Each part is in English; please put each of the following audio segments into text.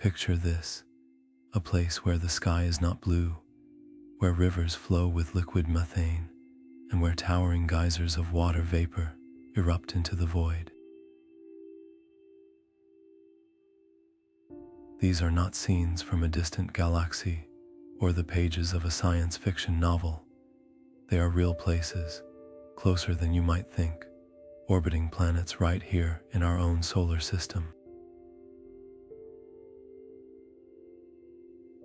Picture this, a place where the sky is not blue, where rivers flow with liquid methane, and where towering geysers of water vapor erupt into the void. These are not scenes from a distant galaxy or the pages of a science fiction novel. They are real places, closer than you might think, orbiting planets right here in our own solar system.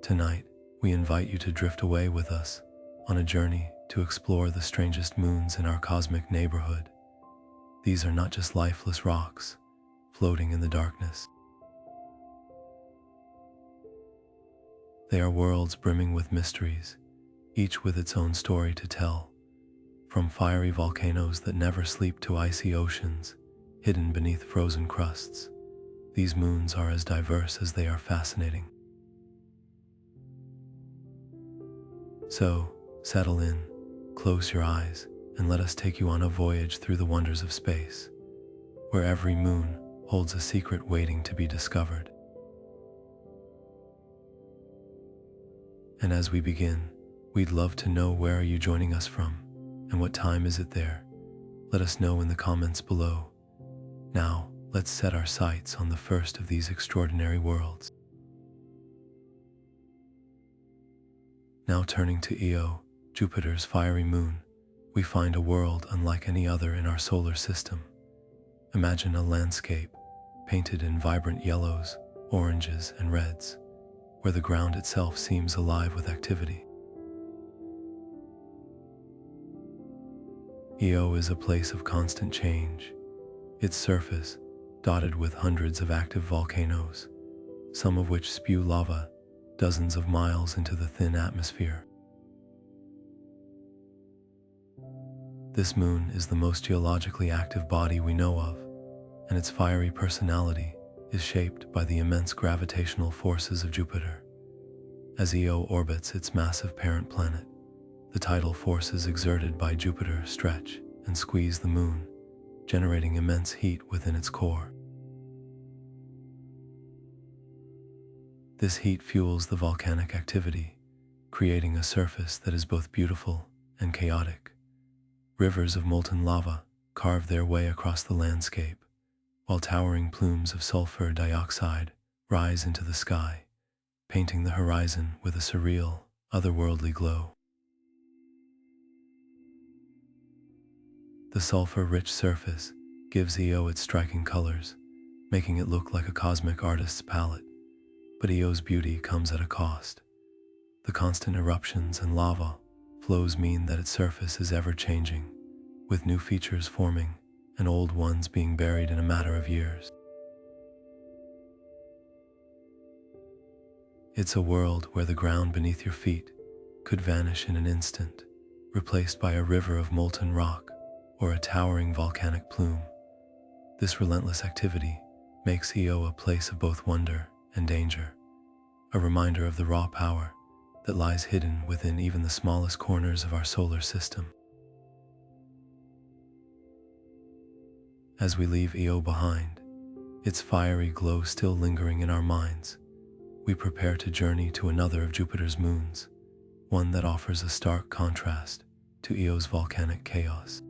Tonight, we invite you to drift away with us on a journey to explore the strangest moons in our cosmic neighborhood. These are not just lifeless rocks floating in the darkness. They are worlds brimming with mysteries, each with its own story to tell. From fiery volcanoes that never sleep to icy oceans hidden beneath frozen crusts, these moons are as diverse as they are fascinating. So, settle in, close your eyes, and let us take you on a voyage through the wonders of space, where every moon holds a secret waiting to be discovered. And as we begin, we'd love to know, where are you joining us from, and what time is it there? Let us know in the comments below. Now, let's set our sights on the first of these extraordinary worlds. Now turning to Io, Jupiter's fiery moon, we find a world unlike any other in our solar system. Imagine a landscape painted in vibrant yellows, oranges, and reds, where the ground itself seems alive with activity. Io is a place of constant change, its surface dotted with hundreds of active volcanoes, some of which spew lava dozens of miles into the thin atmosphere. This moon is the most geologically active body we know of, and its fiery personality is shaped by the immense gravitational forces of Jupiter. As Io orbits its massive parent planet, the tidal forces exerted by Jupiter stretch and squeeze the moon, generating immense heat within its core. This heat fuels the volcanic activity, creating a surface that is both beautiful and chaotic. Rivers of molten lava carve their way across the landscape, while towering plumes of sulfur dioxide rise into the sky, painting the horizon with a surreal, otherworldly glow. The sulfur-rich surface gives Io its striking colors, making it look like a cosmic artist's palette. But Io's beauty comes at a cost. The constant eruptions and lava flows mean that its surface is ever-changing, with new features forming and old ones being buried in a matter of years. It's a world where the ground beneath your feet could vanish in an instant, replaced by a river of molten rock or a towering volcanic plume. This relentless activity makes Io a place of both wonder and danger, a reminder of the raw power that lies hidden within even the smallest corners of our solar system. As we leave Io behind, its fiery glow still lingering in our minds, we prepare to journey to another of Jupiter's moons, one that offers a stark contrast to Io's volcanic chaos.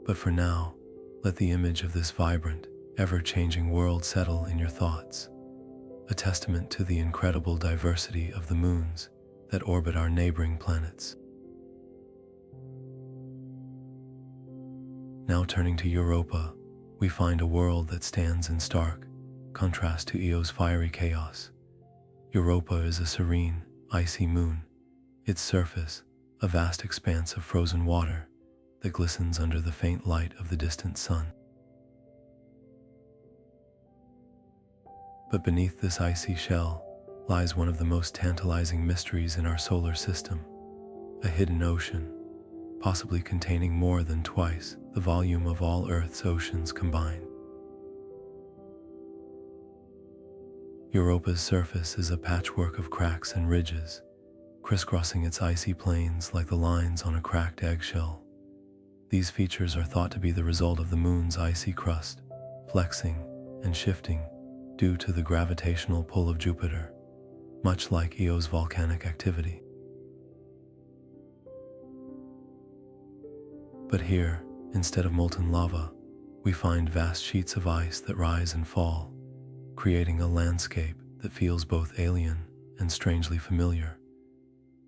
But for now, let the image of this vibrant, ever-changing world settle in your thoughts, a testament to the incredible diversity of the moons that orbit our neighboring planets. Now turning to Europa, we find a world that stands in stark contrast to Io's fiery chaos. Europa is a serene, icy moon, its surface a vast expanse of frozen water that glistens under the faint light of the distant sun. But beneath this icy shell lies one of the most tantalizing mysteries in our solar system, a hidden ocean, possibly containing more than twice the volume of all Earth's oceans combined. Europa's surface is a patchwork of cracks and ridges, crisscrossing its icy plains like the lines on a cracked eggshell. These features are thought to be the result of the moon's icy crust, flexing and shifting due to the gravitational pull of Jupiter, much like Eo's volcanic activity. But here, instead of molten lava, we find vast sheets of ice that rise and fall, creating a landscape that feels both alien and strangely familiar.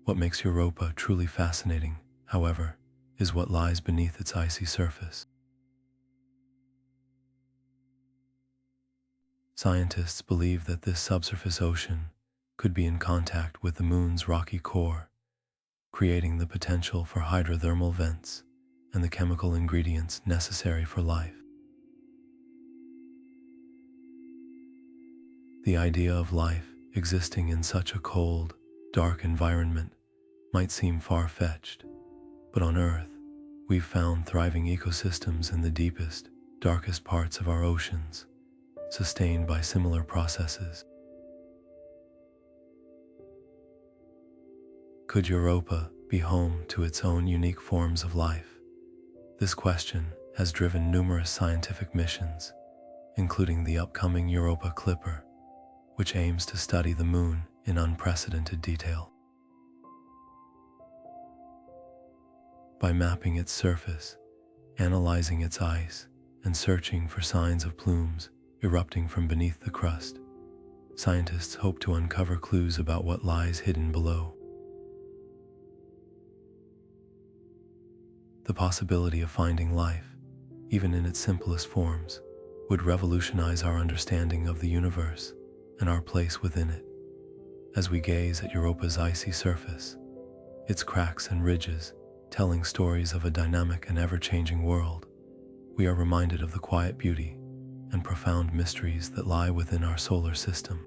What makes Europa truly fascinating, however, is what lies beneath its icy surface. Scientists believe that this subsurface ocean could be in contact with the Moon's rocky core, creating the potential for hydrothermal vents and the chemical ingredients necessary for life. The idea of life existing in such a cold, dark environment might seem far-fetched, but on Earth, we've found thriving ecosystems in the deepest, darkest parts of our oceans, sustained by similar processes. Could Europa be home to its own unique forms of life? This question has driven numerous scientific missions, including the upcoming Europa Clipper, which aims to study the Moon in unprecedented detail. By mapping its surface, analyzing its ice, and searching for signs of plumes erupting from beneath the crust, scientists hope to uncover clues about what lies hidden below. The possibility of finding life, even in its simplest forms, would revolutionize our understanding of the universe and our place within it. As we gaze at Europa's icy surface, its cracks and ridges telling stories of a dynamic and ever-changing world, we are reminded of the quiet beauty and profound mysteries that lie within our solar system.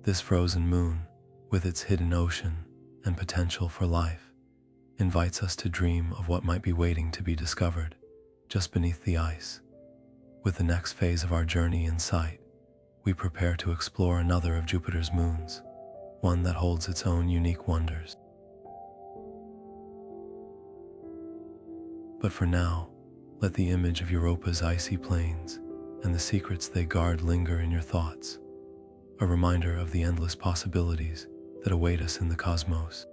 This frozen moon, with its hidden ocean and potential for life, invites us to dream of what might be waiting to be discovered just beneath the ice. With the next phase of our journey in sight, we prepare to explore another of Jupiter's moons, one that holds its own unique wonders. But for now, let the image of Europa's icy plains and the secrets they guard linger in your thoughts, a reminder of the endless possibilities that await us in the cosmos.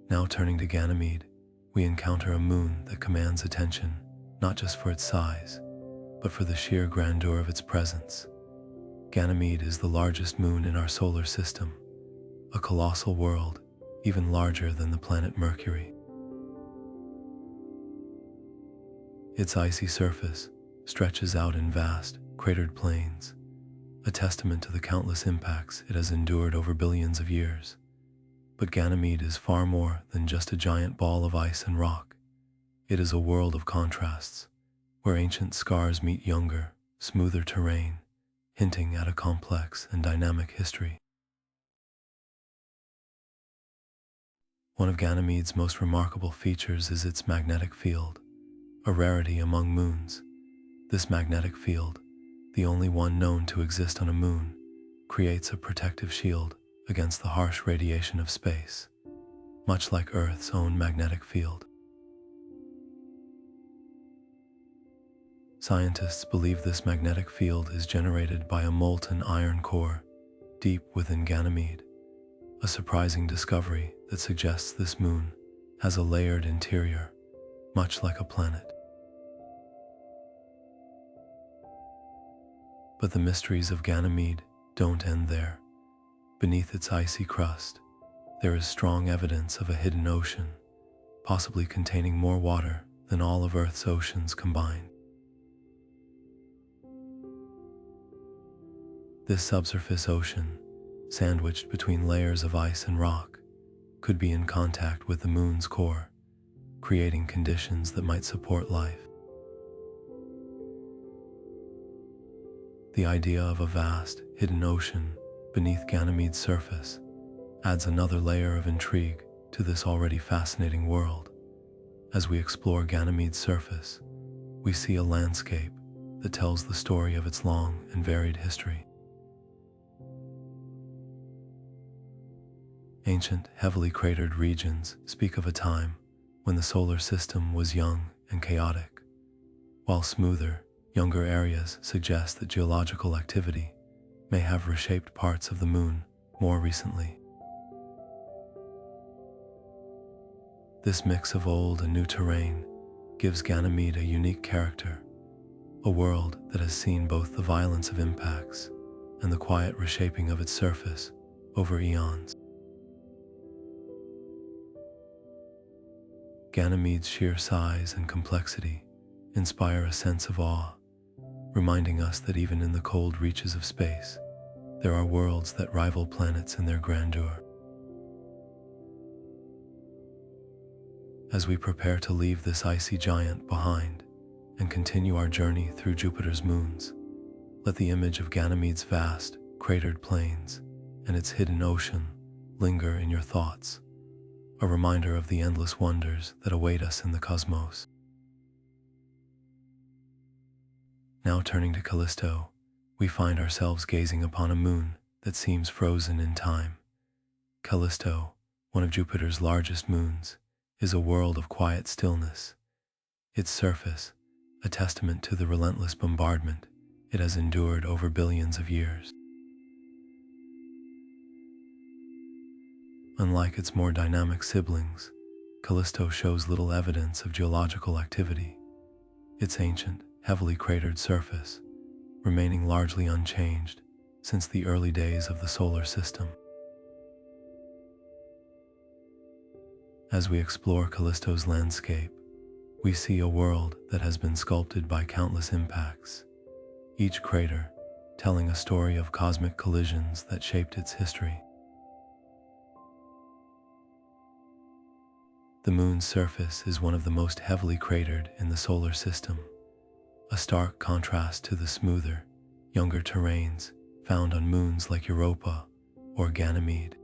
Now turning to Ganymede, we encounter a moon that commands attention not just for its size, but for the sheer grandeur of its presence. Ganymede is the largest moon in our solar system, a colossal world even larger than the planet Mercury. Its icy surface stretches out in vast, cratered plains, a testament to the countless impacts it has endured over billions of years. But Ganymede is far more than just a giant ball of ice and rock. It is a world of contrasts, where ancient scars meet younger, smoother terrain, hinting at a complex and dynamic history. One of Ganymede's most remarkable features is its magnetic field, a rarity among moons. This magnetic field, the only one known to exist on a moon, creates a protective shield against the harsh radiation of space, much like Earth's own magnetic field. Scientists believe this magnetic field is generated by a molten iron core deep within Ganymede, a surprising discovery that suggests this moon has a layered interior, much like a planet. But the mysteries of Ganymede don't end there. Beneath its icy crust, there is strong evidence of a hidden ocean, possibly containing more water than all of Earth's oceans combined. This subsurface ocean, sandwiched between layers of ice and rock, could be in contact with the moon's core, creating conditions that might support life. The idea of a vast, hidden ocean beneath Ganymede's surface adds another layer of intrigue to this already fascinating world. As we explore Ganymede's surface, we see a landscape that tells the story of its long and varied history. Ancient, heavily cratered regions speak of a time when the solar system was young and chaotic, while smoother, younger areas suggest that geological activity may have reshaped parts of the Moon more recently. This mix of old and new terrain gives Ganymede a unique character, a world that has seen both the violence of impacts and the quiet reshaping of its surface over eons. Ganymede's sheer size and complexity inspire a sense of awe, reminding us that even in the cold reaches of space, there are worlds that rival planets in their grandeur. As we prepare to leave this icy giant behind and continue our journey through Jupiter's moons, let the image of Ganymede's vast, cratered plains and its hidden ocean linger in your thoughts, a reminder of the endless wonders that await us in the cosmos. Now turning to Callisto, we find ourselves gazing upon a moon that seems frozen in time. Callisto, one of Jupiter's largest moons, is a world of quiet stillness. Its surface, a testament to the relentless bombardment it has endured over billions of years. Unlike its more dynamic siblings, Callisto shows little evidence of geological activity, its ancient, heavily cratered surface remaining largely unchanged since the early days of the solar system. As we explore Callisto's landscape, we see a world that has been sculpted by countless impacts, each crater telling a story of cosmic collisions that shaped its history. The Moon's surface is one of the most heavily cratered in the solar system, a stark contrast to the smoother, younger terrains found on moons like Europa or Ganymede.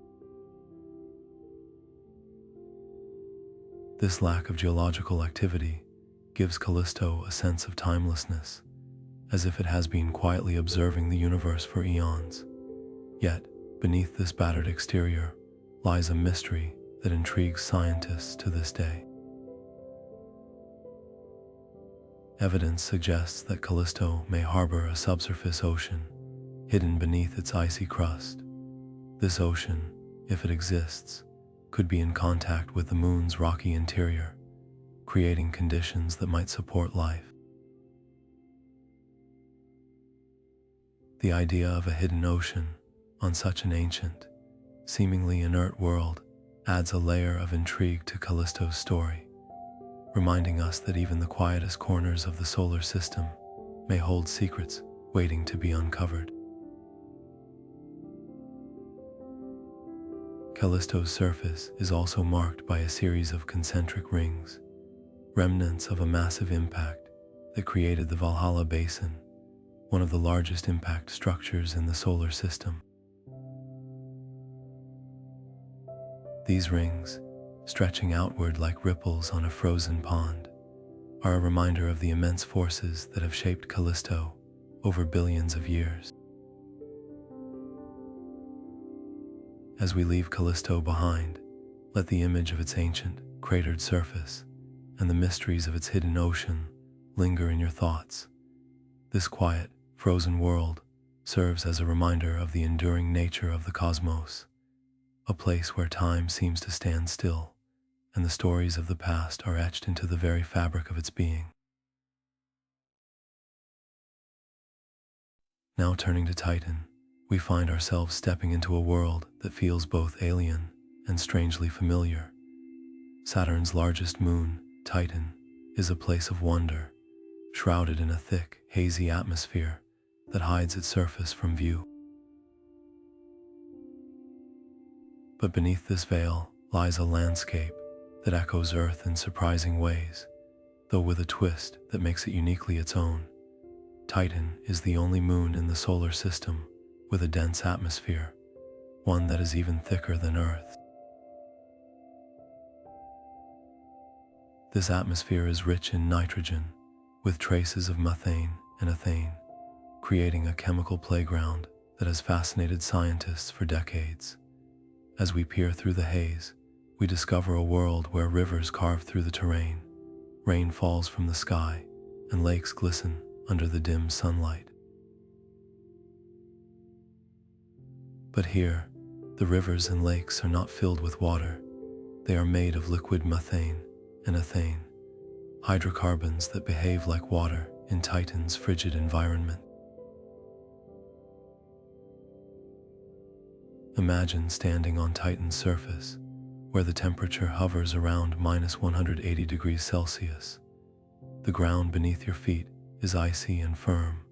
This lack of geological activity gives Callisto a sense of timelessness, as if it has been quietly observing the universe for eons. Yet, beneath this battered exterior lies a mystery that intrigues scientists to this day. Evidence suggests that Callisto may harbor a subsurface ocean hidden beneath its icy crust. This ocean, if it exists, could be in contact with the Moon's rocky interior, creating conditions that might support life. The idea of a hidden ocean on such an ancient, seemingly inert world adds a layer of intrigue to Callisto's story, reminding us that even the quietest corners of the solar system may hold secrets waiting to be uncovered. Callisto's surface is also marked by a series of concentric rings, remnants of a massive impact that created the Valhalla Basin, one of the largest impact structures in the solar system. These rings, stretching outward like ripples on a frozen pond, are a reminder of the immense forces that have shaped Callisto over billions of years. As we leave Callisto behind, let the image of its ancient, cratered surface and the mysteries of its hidden ocean linger in your thoughts. This quiet, frozen world serves as a reminder of the enduring nature of the cosmos, a place where time seems to stand still and the stories of the past are etched into the very fabric of its being. Now turning to Titan, we find ourselves stepping into a world that feels both alien and strangely familiar. Saturn's largest moon, Titan, is a place of wonder, shrouded in a thick, hazy atmosphere that hides its surface from view. But beneath this veil lies a landscape that echoes Earth in surprising ways, though with a twist that makes it uniquely its own. Titan is the only moon in the solar system with a dense atmosphere, one that is even thicker than Earth. This atmosphere is rich in nitrogen, with traces of methane and ethane, creating a chemical playground that has fascinated scientists for decades. As we peer through the haze, we discover a world where rivers carve through the terrain, rain falls from the sky, and lakes glisten under the dim sunlight. But here, the rivers and lakes are not filled with water. They are made of liquid methane and ethane, hydrocarbons that behave like water in Titan's frigid environment. Imagine standing on Titan's surface, where the temperature hovers around -180 degrees Celsius. The ground beneath your feet is icy and firm,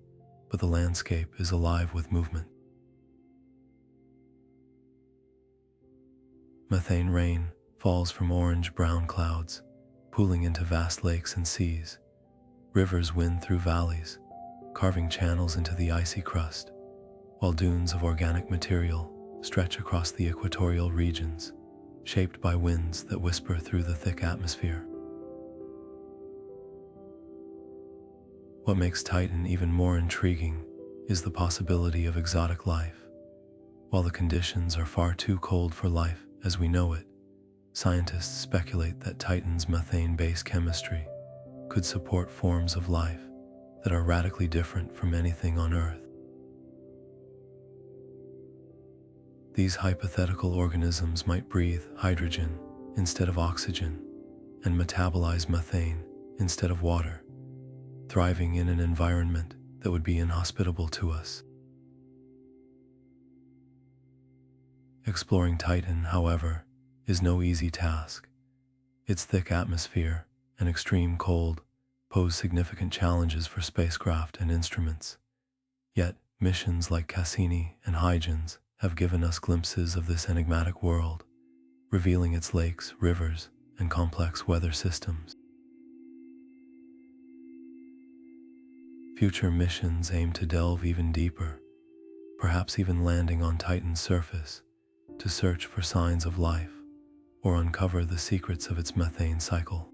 but the landscape is alive with movement. Methane rain falls from orange-brown clouds, pooling into vast lakes and seas. Rivers wind through valleys, carving channels into the icy crust, while dunes of organic material stretch across the equatorial regions, shaped by winds that whisper through the thick atmosphere. What makes Titan even more intriguing is the possibility of exotic life. While the conditions are far too cold for life as we know it, scientists speculate that Titan's methane-based chemistry could support forms of life that are radically different from anything on Earth. These hypothetical organisms might breathe hydrogen instead of oxygen and metabolize methane instead of water, thriving in an environment that would be inhospitable to us. Exploring Titan, however, is no easy task. Its thick atmosphere and extreme cold pose significant challenges for spacecraft and instruments. Yet, missions like Cassini and Huygens have given us glimpses of this enigmatic world, revealing its lakes, rivers, and complex weather systems. Future missions aim to delve even deeper, perhaps even landing on Titan's surface to search for signs of life or uncover the secrets of its methane cycle.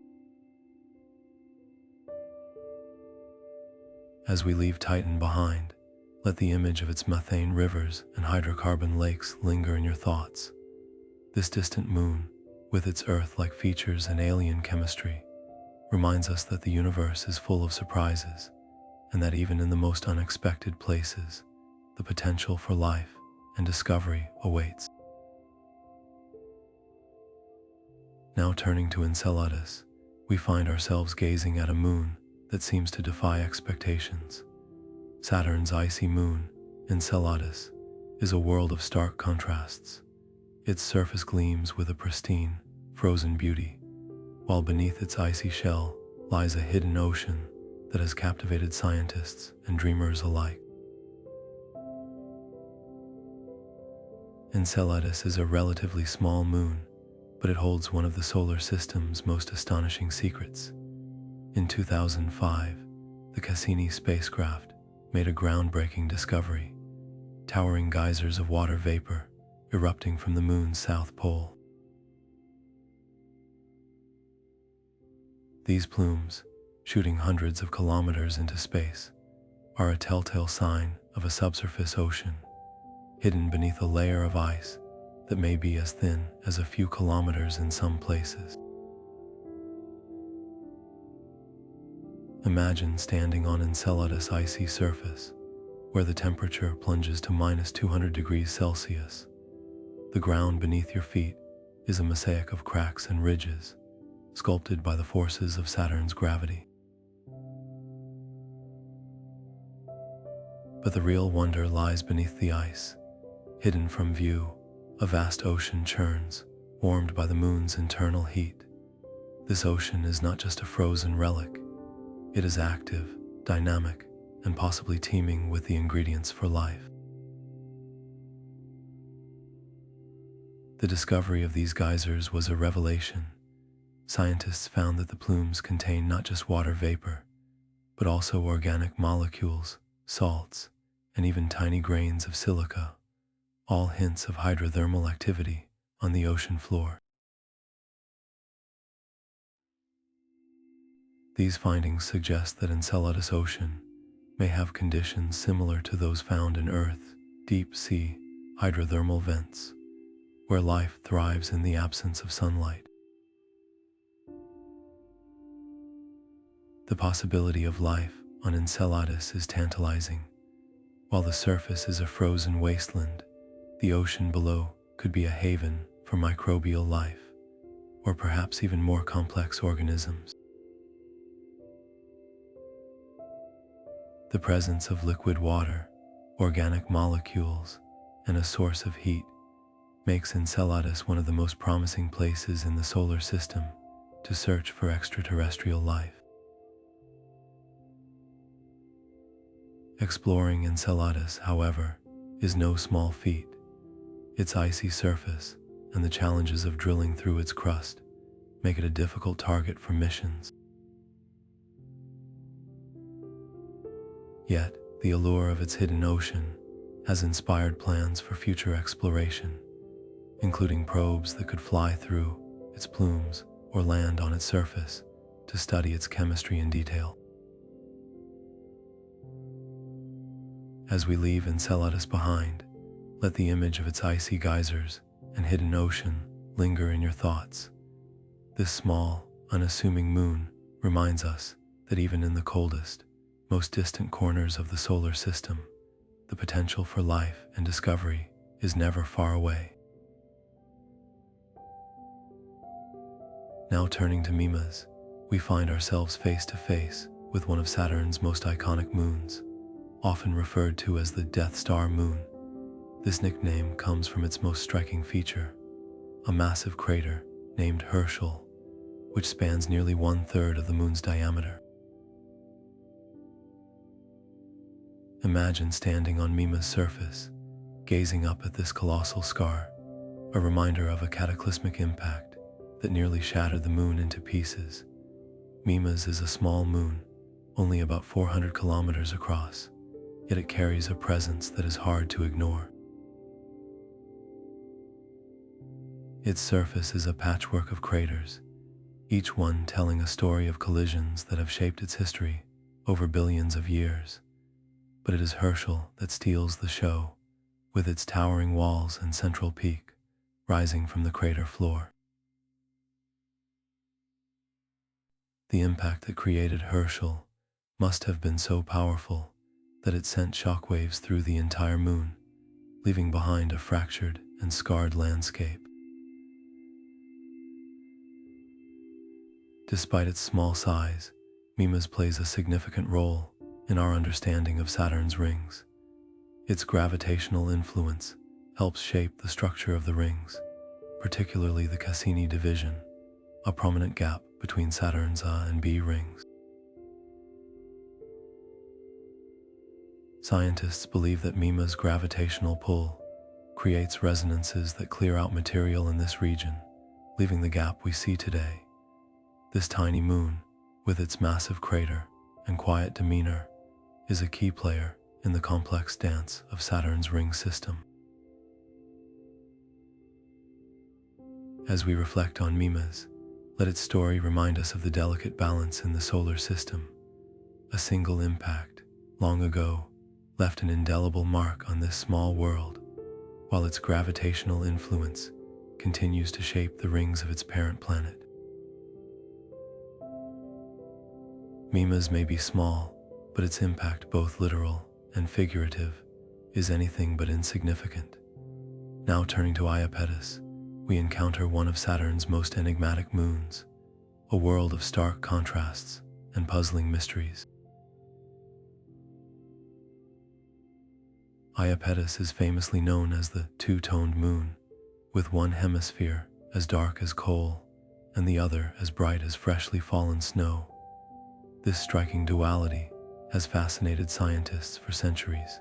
As we leave Titan behind, let the image of its methane rivers and hydrocarbon lakes linger in your thoughts. This distant moon, with its Earth-like features and alien chemistry, reminds us that the universe is full of surprises, and that even in the most unexpected places, the potential for life and discovery awaits. Now turning to Enceladus, we find ourselves gazing at a moon that seems to defy expectations. Saturn's icy moon, Enceladus, is a world of stark contrasts. Its surface gleams with a pristine, frozen beauty, while beneath its icy shell lies a hidden ocean that has captivated scientists and dreamers alike. Enceladus is a relatively small moon, but it holds one of the solar system's most astonishing secrets. In 2005, the Cassini spacecraft made a groundbreaking discovery: towering geysers of water vapor erupting from the moon's south pole. These plumes, shooting hundreds of kilometers into space, are a telltale sign of a subsurface ocean, hidden beneath a layer of ice that may be as thin as a few kilometers in some places. Imagine standing on Enceladus' icy surface, where the temperature plunges to -200 degrees Celsius. The ground beneath your feet is a mosaic of cracks and ridges, sculpted by the forces of Saturn's gravity. But the real wonder lies beneath the ice. Hidden from view, a vast ocean churns, warmed by the moon's internal heat. This ocean is not just a frozen relic. It is active, dynamic, and possibly teeming with the ingredients for life. The discovery of these geysers was a revelation. Scientists found that the plumes contain not just water vapor, but also organic molecules, salts, and even tiny grains of silica, all hints of hydrothermal activity on the ocean floor. These findings suggest that Enceladus Ocean may have conditions similar to those found in Earth's deep sea hydrothermal vents. where life thrives in the absence of sunlight. The possibility of life on Enceladus is tantalizing. While the surface is a frozen wasteland, the ocean below could be a haven for microbial life, or perhaps even more complex organisms. The presence of liquid water, organic molecules, and a source of heat makes Enceladus one of the most promising places in the solar system to search for extraterrestrial life. Exploring Enceladus, however, is no small feat. Its icy surface and the challenges of drilling through its crust make it a difficult target for missions. Yet, the allure of its hidden ocean has inspired plans for future exploration, including probes that could fly through its plumes or land on its surface to study its chemistry in detail. As we leave Enceladus behind, let the image of its icy geysers and hidden ocean linger in your thoughts. This small, unassuming moon reminds us that even in the coldest, most distant corners of the solar system, the potential for life and discovery is never far away. Now turning to Mimas, we find ourselves face to face with one of Saturn's most iconic moons, often referred to as the Death Star moon. This nickname comes from its most striking feature, a massive crater named Herschel, which spans nearly 1/3 of the moon's diameter. Imagine standing on Mima's surface, gazing up at this colossal scar, a reminder of a cataclysmic impact that nearly shattered the moon into pieces. Mimas is a small moon, only about 400 kilometers across, yet it carries a presence that is hard to ignore. Its surface is a patchwork of craters, each one telling a story of collisions that have shaped its history over billions of years. But it is Herschel that steals the show, with its towering walls and central peak rising from the crater floor. The impact that created Herschel must have been so powerful that it sent shockwaves through the entire moon, leaving behind a fractured and scarred landscape. Despite its small size, Mimas plays a significant role in our understanding of Saturn's rings. Its gravitational influence helps shape the structure of the rings, particularly the Cassini division, a prominent gap between Saturn's A and B rings. Scientists believe that Mima's gravitational pull creates resonances that clear out material in this region, leaving the gap we see today. This tiny moon, with its massive crater and quiet demeanor, is a key player in the complex dance of Saturn's ring system. As we reflect on Mimas, let its story remind us of the delicate balance in the solar system. A single impact, long ago, left an indelible mark on this small world, while its gravitational influence continues to shape the rings of its parent planet. Mimas may be small, but its impact, both literal and figurative, is anything but insignificant. Now turning to Iapetus, we encounter one of Saturn's most enigmatic moons, a world of stark contrasts and puzzling mysteries. Iapetus is famously known as the two-toned moon, with one hemisphere as dark as coal and the other as bright as freshly fallen snow. This striking duality has fascinated scientists for centuries,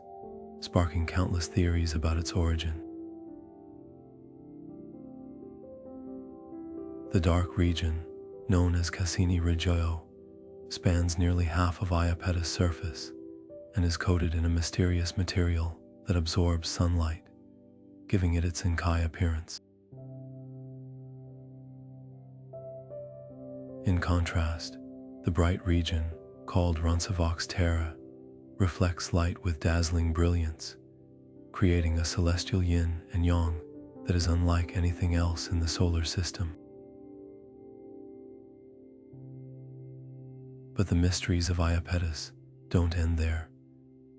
sparking countless theories about its origin. The dark region, known as Cassini Reggio, spans nearly half of Iapetus' surface and is coated in a mysterious material that absorbs sunlight, giving it its Inkai appearance. In contrast, the bright region, called Roncesvalles Terra, reflects light with dazzling brilliance, creating a celestial yin and yang that is unlike anything else in the solar system. But the mysteries of Iapetus don't end there.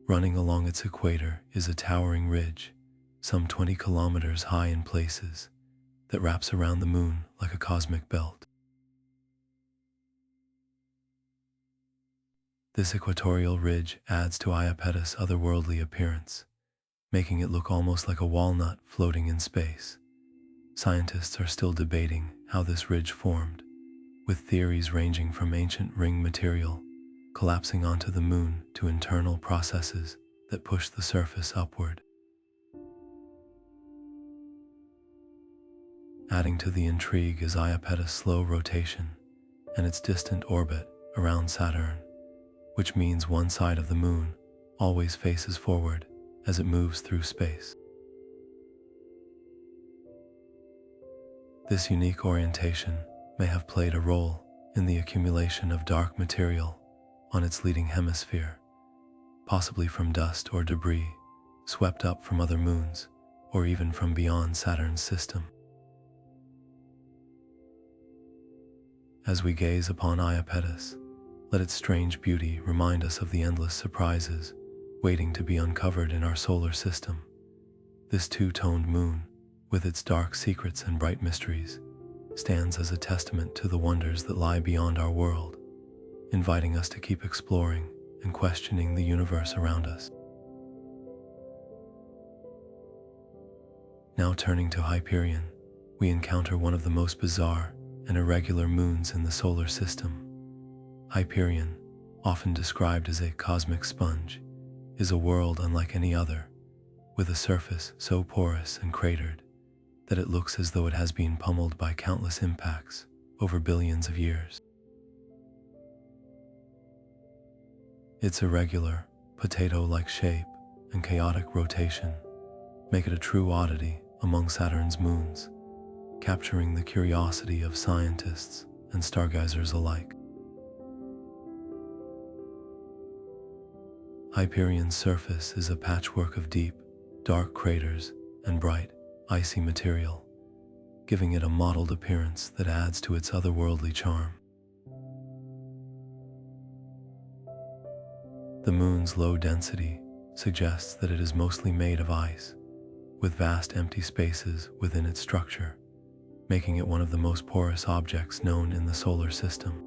Running along its equator is a towering ridge, some 20 kilometers high in places, that wraps around the moon like a cosmic belt. This equatorial ridge adds to Iapetus' otherworldly appearance, making it look almost like a walnut floating in space. Scientists are still debating how this ridge formed, with theories ranging from ancient ring material collapsing onto the moon to internal processes that push the surface upward. Adding to the intrigue is Iapetus' slow rotation and its distant orbit around Saturn, which means one side of the moon always faces forward as it moves through space. This unique orientation may have played a role in the accumulation of dark material on its leading hemisphere, possibly from dust or debris swept up from other moons or even from beyond Saturn's system. As we gaze upon Iapetus, let its strange beauty remind us of the endless surprises waiting to be uncovered in our solar system. This two-toned moon, with its dark secrets and bright mysteries, stands as a testament to the wonders that lie beyond our world, inviting us to keep exploring and questioning the universe around us. Now turning to Hyperion, we encounter one of the most bizarre and irregular moons in the solar system. Hyperion, often described as a cosmic sponge, is a world unlike any other, with a surface so porous and cratered that it looks as though it has been pummeled by countless impacts over billions of years. Its irregular, potato-like shape and chaotic rotation make it a true oddity among Saturn's moons, capturing the curiosity of scientists and stargazers alike. Hyperion's surface is a patchwork of deep, dark craters and bright, icy material, giving it a mottled appearance that adds to its otherworldly charm. The moon's low density suggests that it is mostly made of ice, with vast empty spaces within its structure, making it one of the most porous objects known in the solar system.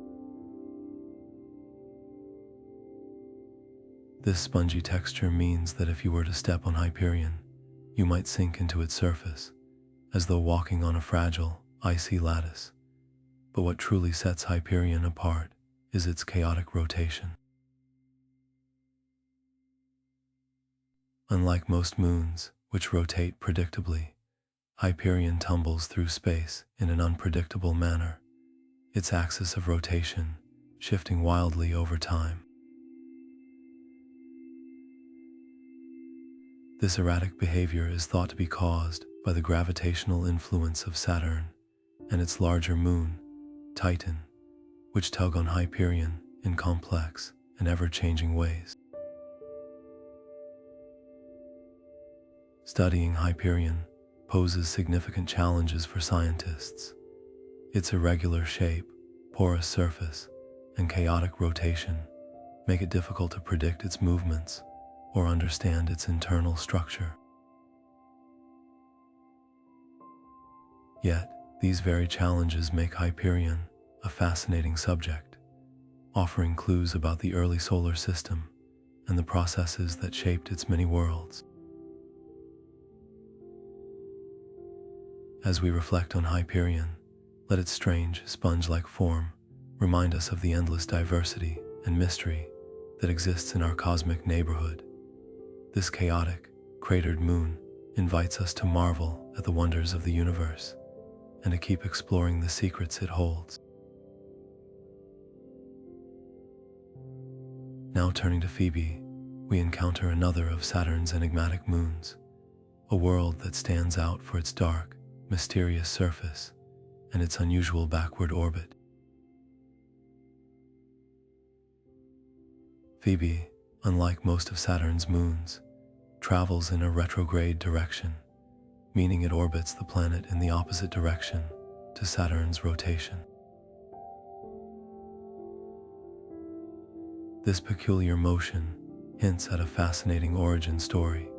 This spongy texture means that if you were to step on Hyperion, you might sink into its surface, as though walking on a fragile, icy lattice. But what truly sets Hyperion apart is its chaotic rotation. Unlike most moons, which rotate predictably, Hyperion tumbles through space in an unpredictable manner, its axis of rotation shifting wildly over time. This erratic behavior is thought to be caused by the gravitational influence of Saturn and its larger moon, Titan, which tug on Hyperion in complex and ever-changing ways. Studying Hyperion poses significant challenges for scientists. Its irregular shape, porous surface, and chaotic rotation make it difficult to predict its movements or understand its internal structure. Yet, these very challenges make Hyperion a fascinating subject, offering clues about the early solar system and the processes that shaped its many worlds. As we reflect on Hyperion, let its strange, sponge-like form remind us of the endless diversity and mystery that exists in our cosmic neighborhood. This chaotic, cratered moon invites us to marvel at the wonders of the universe and to keep exploring the secrets it holds. Now turning to Phoebe, we encounter another of Saturn's enigmatic moons, a world that stands out for its dark, mysterious surface and its unusual backward orbit. Phoebe, unlike most of Saturn's moons, travels in a retrograde direction, meaning it orbits the planet in the opposite direction to Saturn's rotation. This peculiar motion hints at a fascinating origin story,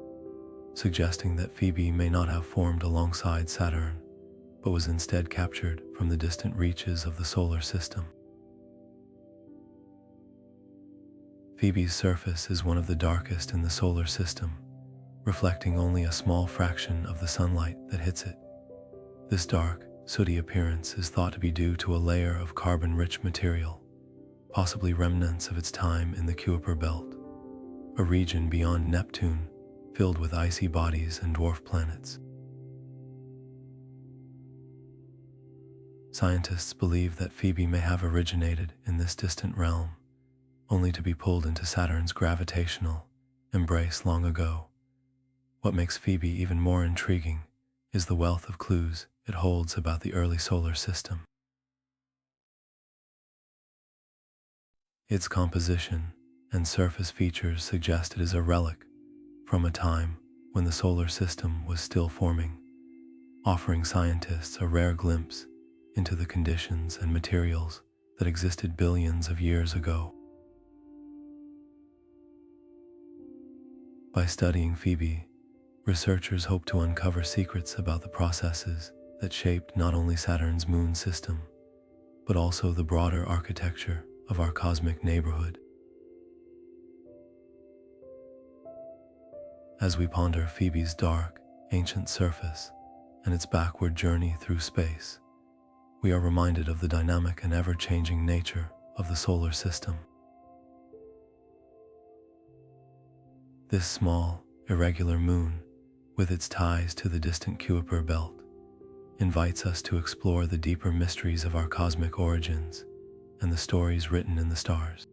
suggesting that Phoebe may not have formed alongside Saturn, but was instead captured from the distant reaches of the solar system. Phoebe's surface is one of the darkest in the solar system, reflecting only a small fraction of the sunlight that hits it. This dark, sooty appearance is thought to be due to a layer of carbon-rich material, possibly remnants of its time in the Kuiper belt, a region beyond Neptune filled with icy bodies and dwarf planets. Scientists believe that Phoebe may have originated in this distant realm, only to be pulled into Saturn's gravitational embrace long ago. What makes Phoebe even more intriguing is the wealth of clues it holds about the early solar system. Its composition and surface features suggest it is a relic from a time when the solar system was still forming, offering scientists a rare glimpse into the conditions and materials that existed billions of years ago. By studying Phoebe, researchers hope to uncover secrets about the processes that shaped not only Saturn's moon system, but also the broader architecture of our cosmic neighborhood. As we ponder Phoebe's dark, ancient surface and its backward journey through space, we are reminded of the dynamic and ever-changing nature of the solar system. This small, irregular moon, with its ties to the distant Kuiper belt, invites us to explore the deeper mysteries of our cosmic origins and the stories written in the stars.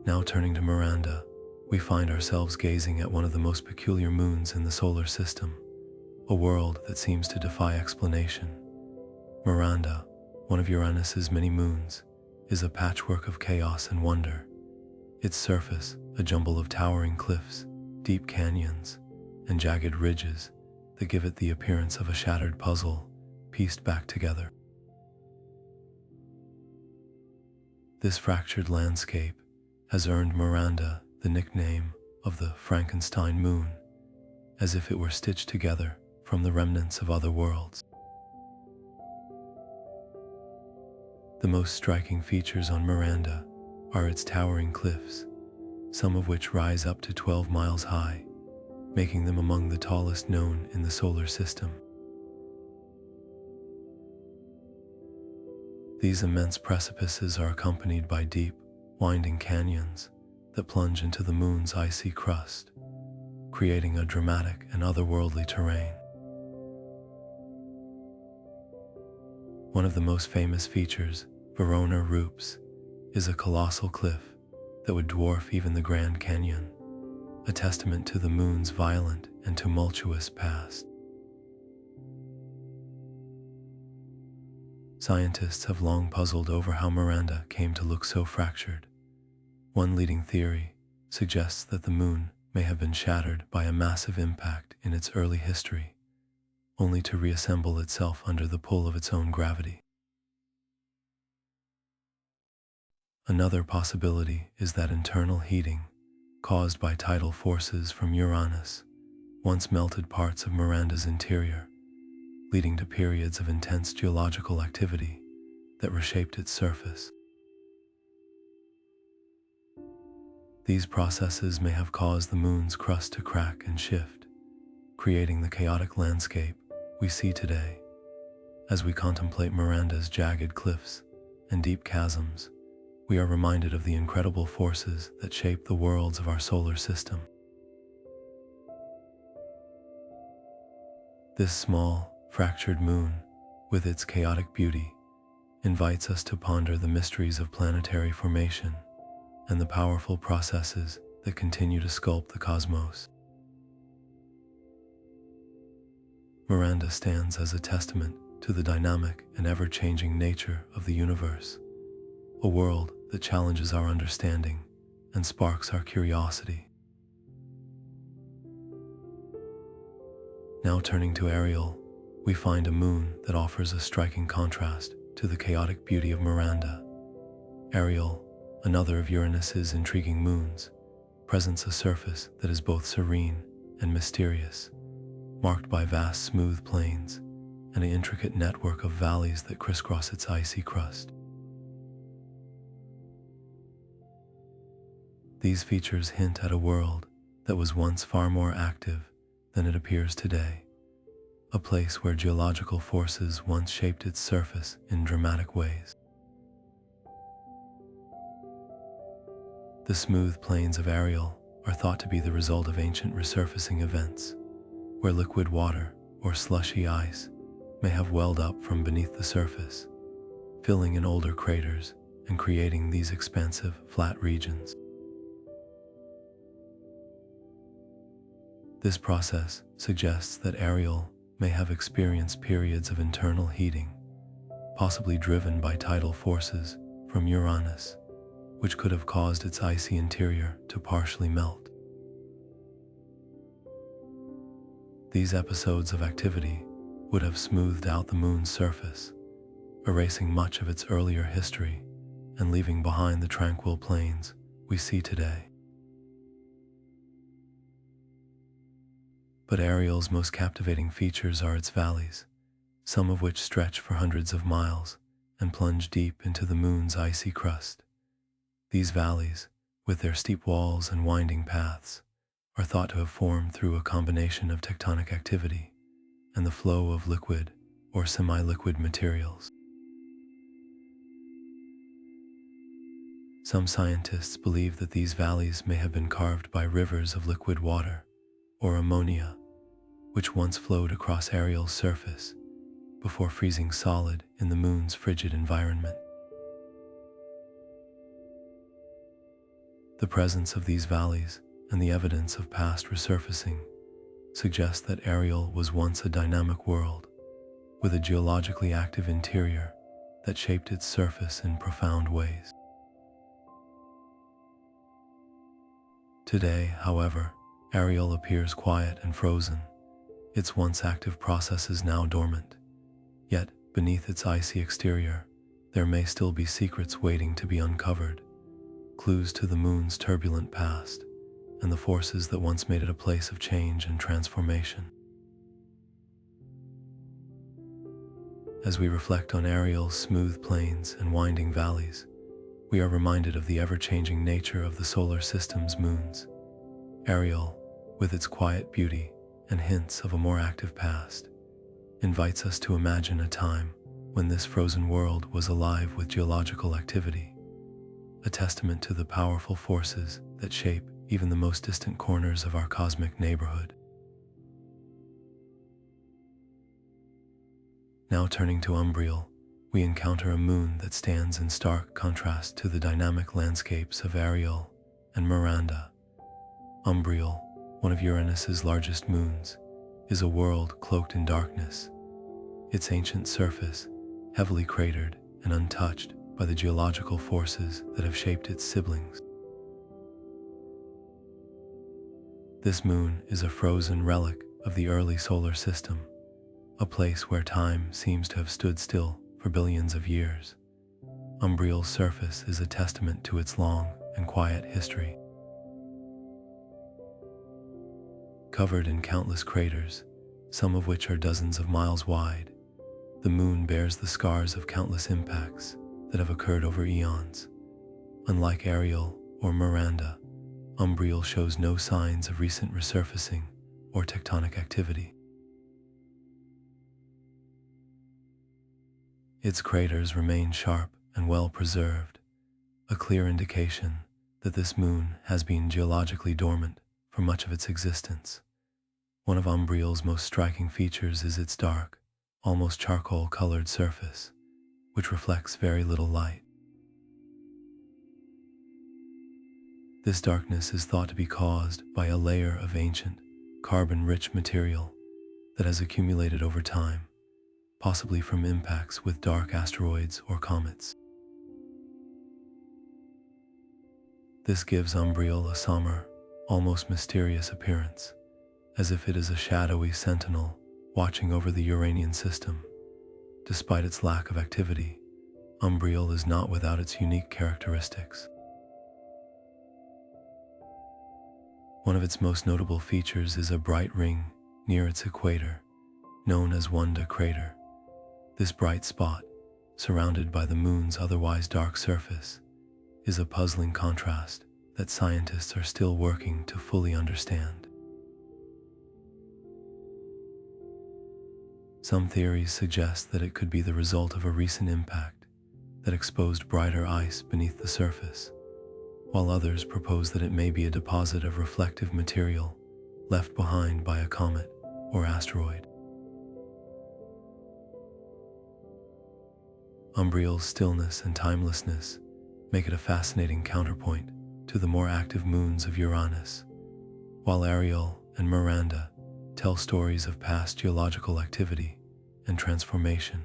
Now turning to Miranda, we find ourselves gazing at one of the most peculiar moons in the solar system, a world that seems to defy explanation. Miranda, one of Uranus's many moons, is a patchwork of chaos and wonder. Its surface, a jumble of towering cliffs, deep canyons, and jagged ridges that give it the appearance of a shattered puzzle pieced back together. This fractured landscape has earned Miranda the nickname of the Frankenstein moon, as if it were stitched together from the remnants of other worlds. The most striking features on Miranda are its towering cliffs, some of which rise up to 12 miles high, making them among the tallest known in the solar system. These immense precipices are accompanied by deep, winding canyons that plunge into the moon's icy crust, creating a dramatic and otherworldly terrain. One of the most famous features, Verona Rupes, is a colossal cliff that would dwarf even the Grand Canyon, a testament to the moon's violent and tumultuous past. Scientists have long puzzled over how Miranda came to look so fractured. One leading theory suggests that the moon may have been shattered by a massive impact in its early history, only to reassemble itself under the pull of its own gravity. Another possibility is that internal heating, caused by tidal forces from Uranus, once melted parts of Miranda's interior, leading to periods of intense geological activity that reshaped its surface. These processes may have caused the moon's crust to crack and shift, creating the chaotic landscape we see today. As we contemplate Miranda's jagged cliffs and deep chasms, we are reminded of the incredible forces that shape the worlds of our solar system. This small, fractured moon, with its chaotic beauty, invites us to ponder the mysteries of planetary formation and the powerful processes that continue to sculpt the cosmos. Miranda stands as a testament to the dynamic and ever-changing nature of the universe, a world that challenges our understanding and sparks our curiosity. Now turning to Ariel, we find a moon that offers a striking contrast to the chaotic beauty of Miranda. Ariel, another of Uranus's intriguing moons, presents a surface that is both serene and mysterious, marked by vast smooth plains and an intricate network of valleys that crisscross its icy crust. These features hint at a world that was once far more active than it appears today, a place where geological forces once shaped its surface in dramatic ways. The smooth plains of Ariel are thought to be the result of ancient resurfacing events, where liquid water or slushy ice may have welled up from beneath the surface, filling in older craters and creating these expansive, flat regions. This process suggests that Ariel may have experienced periods of internal heating, possibly driven by tidal forces from Uranus, which could have caused its icy interior to partially melt. These episodes of activity would have smoothed out the moon's surface, erasing much of its earlier history and leaving behind the tranquil plains we see today. But Ariel's most captivating features are its valleys, some of which stretch for hundreds of miles and plunge deep into the moon's icy crust. These valleys, with their steep walls and winding paths, are thought to have formed through a combination of tectonic activity and the flow of liquid or semi-liquid materials. Some scientists believe that these valleys may have been carved by rivers of liquid water, or ammonia, which once flowed across Ariel's surface before freezing solid in the moon's frigid environment. The presence of these valleys and the evidence of past resurfacing suggest that Ariel was once a dynamic world with a geologically active interior that shaped its surface in profound ways. Today, however, Ariel appears quiet and frozen, its once active processes now dormant. Yet, beneath its icy exterior, there may still be secrets waiting to be uncovered, clues to the moon's turbulent past and the forces that once made it a place of change and transformation. As we reflect on Ariel's smooth plains and winding valleys, we are reminded of the ever-changing nature of the solar system's moons. Ariel, with its quiet beauty and hints of a more active past, invites us to imagine a time when this frozen world was alive with geological activity, a testament to the powerful forces that shape even the most distant corners of our cosmic neighborhood. Now turning to Umbriel, we encounter a moon that stands in stark contrast to the dynamic landscapes of Ariel and Miranda. Umbriel, one of Uranus's largest moons, is a world cloaked in darkness, its ancient surface heavily cratered and untouched by the geological forces that have shaped its siblings. This moon is a frozen relic of the early solar system, a place where time seems to have stood still for billions of years. Umbriel's surface is a testament to its long and quiet history. Covered in countless craters, some of which are dozens of miles wide, the moon bears the scars of countless impacts that have occurred over eons. Unlike Ariel or Miranda, Umbriel shows no signs of recent resurfacing or tectonic activity. Its craters remain sharp and well preserved, a clear indication that this moon has been geologically dormant for much of its existence. One of Umbriel's most striking features is its dark, almost charcoal-colored surface, which reflects very little light. This darkness is thought to be caused by a layer of ancient, carbon-rich material that has accumulated over time, possibly from impacts with dark asteroids or comets. This gives Umbriel a somber, almost mysterious appearance, as if it is a shadowy sentinel watching over the Uranian system. Despite its lack of activity, Umbriel is not without its unique characteristics. One of its most notable features is a bright ring near its equator, known as Wanda Crater. This bright spot, surrounded by the moon's otherwise dark surface, is a puzzling contrast that scientists are still working to fully understand. Some theories suggest that it could be the result of a recent impact that exposed brighter ice beneath the surface, while others propose that it may be a deposit of reflective material left behind by a comet or asteroid. Umbriel's stillness and timelessness make it a fascinating counterpoint to the more active moons of Uranus. While Ariel and Miranda tell stories of past geological activity and transformation,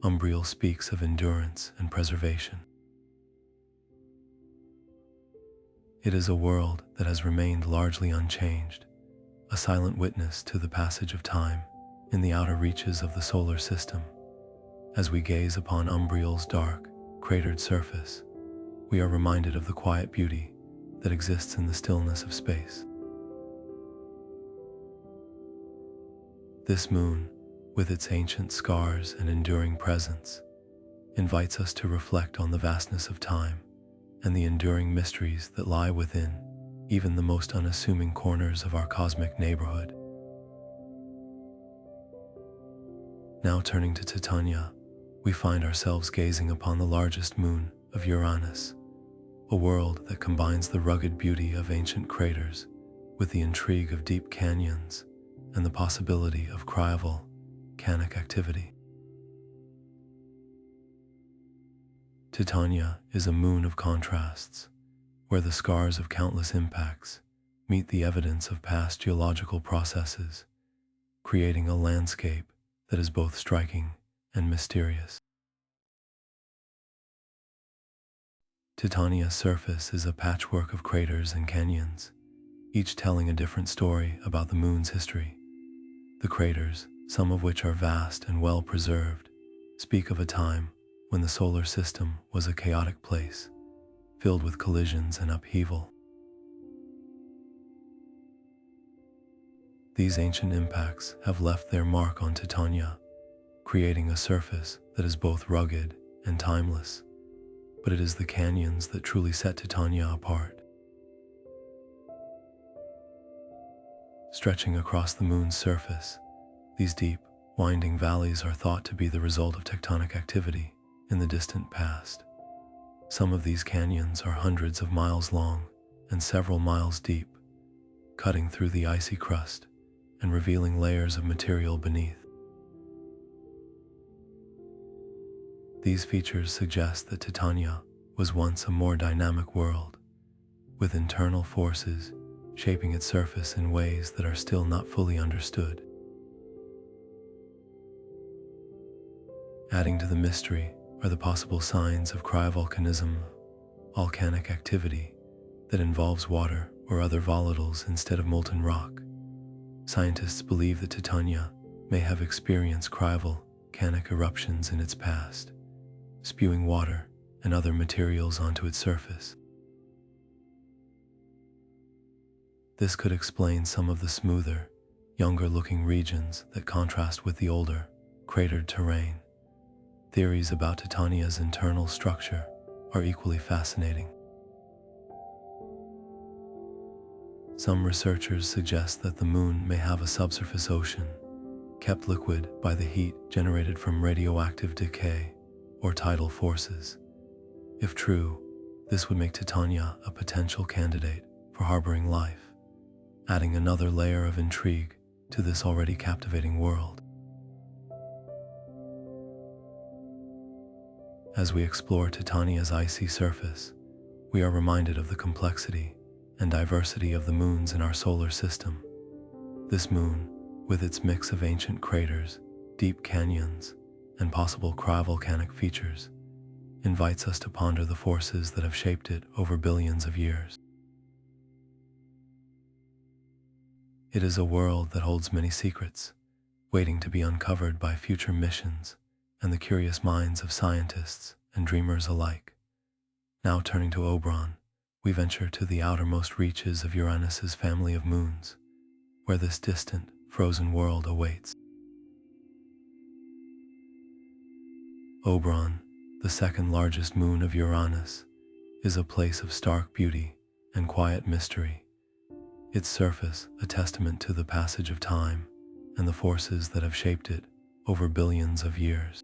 Umbriel speaks of endurance and preservation. It is a world that has remained largely unchanged, a silent witness to the passage of time in the outer reaches of the solar system. As we gaze upon Umbriel's dark, cratered surface, we are reminded of the quiet beauty that exists in the stillness of space. This moon, with its ancient scars and enduring presence, invites us to reflect on the vastness of time and the enduring mysteries that lie within even the most unassuming corners of our cosmic neighborhood. Now turning to Titania, we find ourselves gazing upon the largest moon of Uranus, a world that combines the rugged beauty of ancient craters with the intrigue of deep canyons and the possibility of volcanic activity. Titania is a moon of contrasts, where the scars of countless impacts meet the evidence of past geological processes, creating a landscape that is both striking and mysterious. Titania's surface is a patchwork of craters and canyons, each telling a different story about the moon's history. The craters, some of which are vast and well preserved, speak of a time when the solar system was a chaotic place, filled with collisions and upheaval. These ancient impacts have left their mark on Titania, creating a surface that is both rugged and timeless, but it is the canyons that truly set Titania apart. Stretching across the moon's surface, these deep, winding valleys are thought to be the result of tectonic activity in the distant past. Some of these canyons are hundreds of miles long and several miles deep, cutting through the icy crust and revealing layers of material beneath. These features suggest that Titania was once a more dynamic world, with internal forces shaping its surface in ways that are still not fully understood. Adding to the mystery are the possible signs of cryovolcanism, volcanic activity that involves water or other volatiles instead of molten rock. Scientists believe that Titania may have experienced cryovolcanic eruptions in its past, spewing water and other materials onto its surface. This could explain some of the smoother, younger-looking regions that contrast with the older, cratered terrain. Theories about Titania's internal structure are equally fascinating. Some researchers suggest that the moon may have a subsurface ocean, kept liquid by the heat generated from radioactive decay or tidal forces. If true, this would make Titania a potential candidate for harboring life, adding another layer of intrigue to this already captivating world. As we explore Titania's icy surface, we are reminded of the complexity and diversity of the moons in our solar system. This moon, with its mix of ancient craters, deep canyons, and possible cryovolcanic features, invites us to ponder the forces that have shaped it over billions of years. It is a world that holds many secrets, waiting to be uncovered by future missions and the curious minds of scientists and dreamers alike. Now turning to Oberon, we venture to the outermost reaches of Uranus's family of moons, where this distant, frozen world awaits. Oberon, the second largest moon of Uranus, is a place of stark beauty and quiet mystery. Its surface a testament to the passage of time and the forces that have shaped it over billions of years.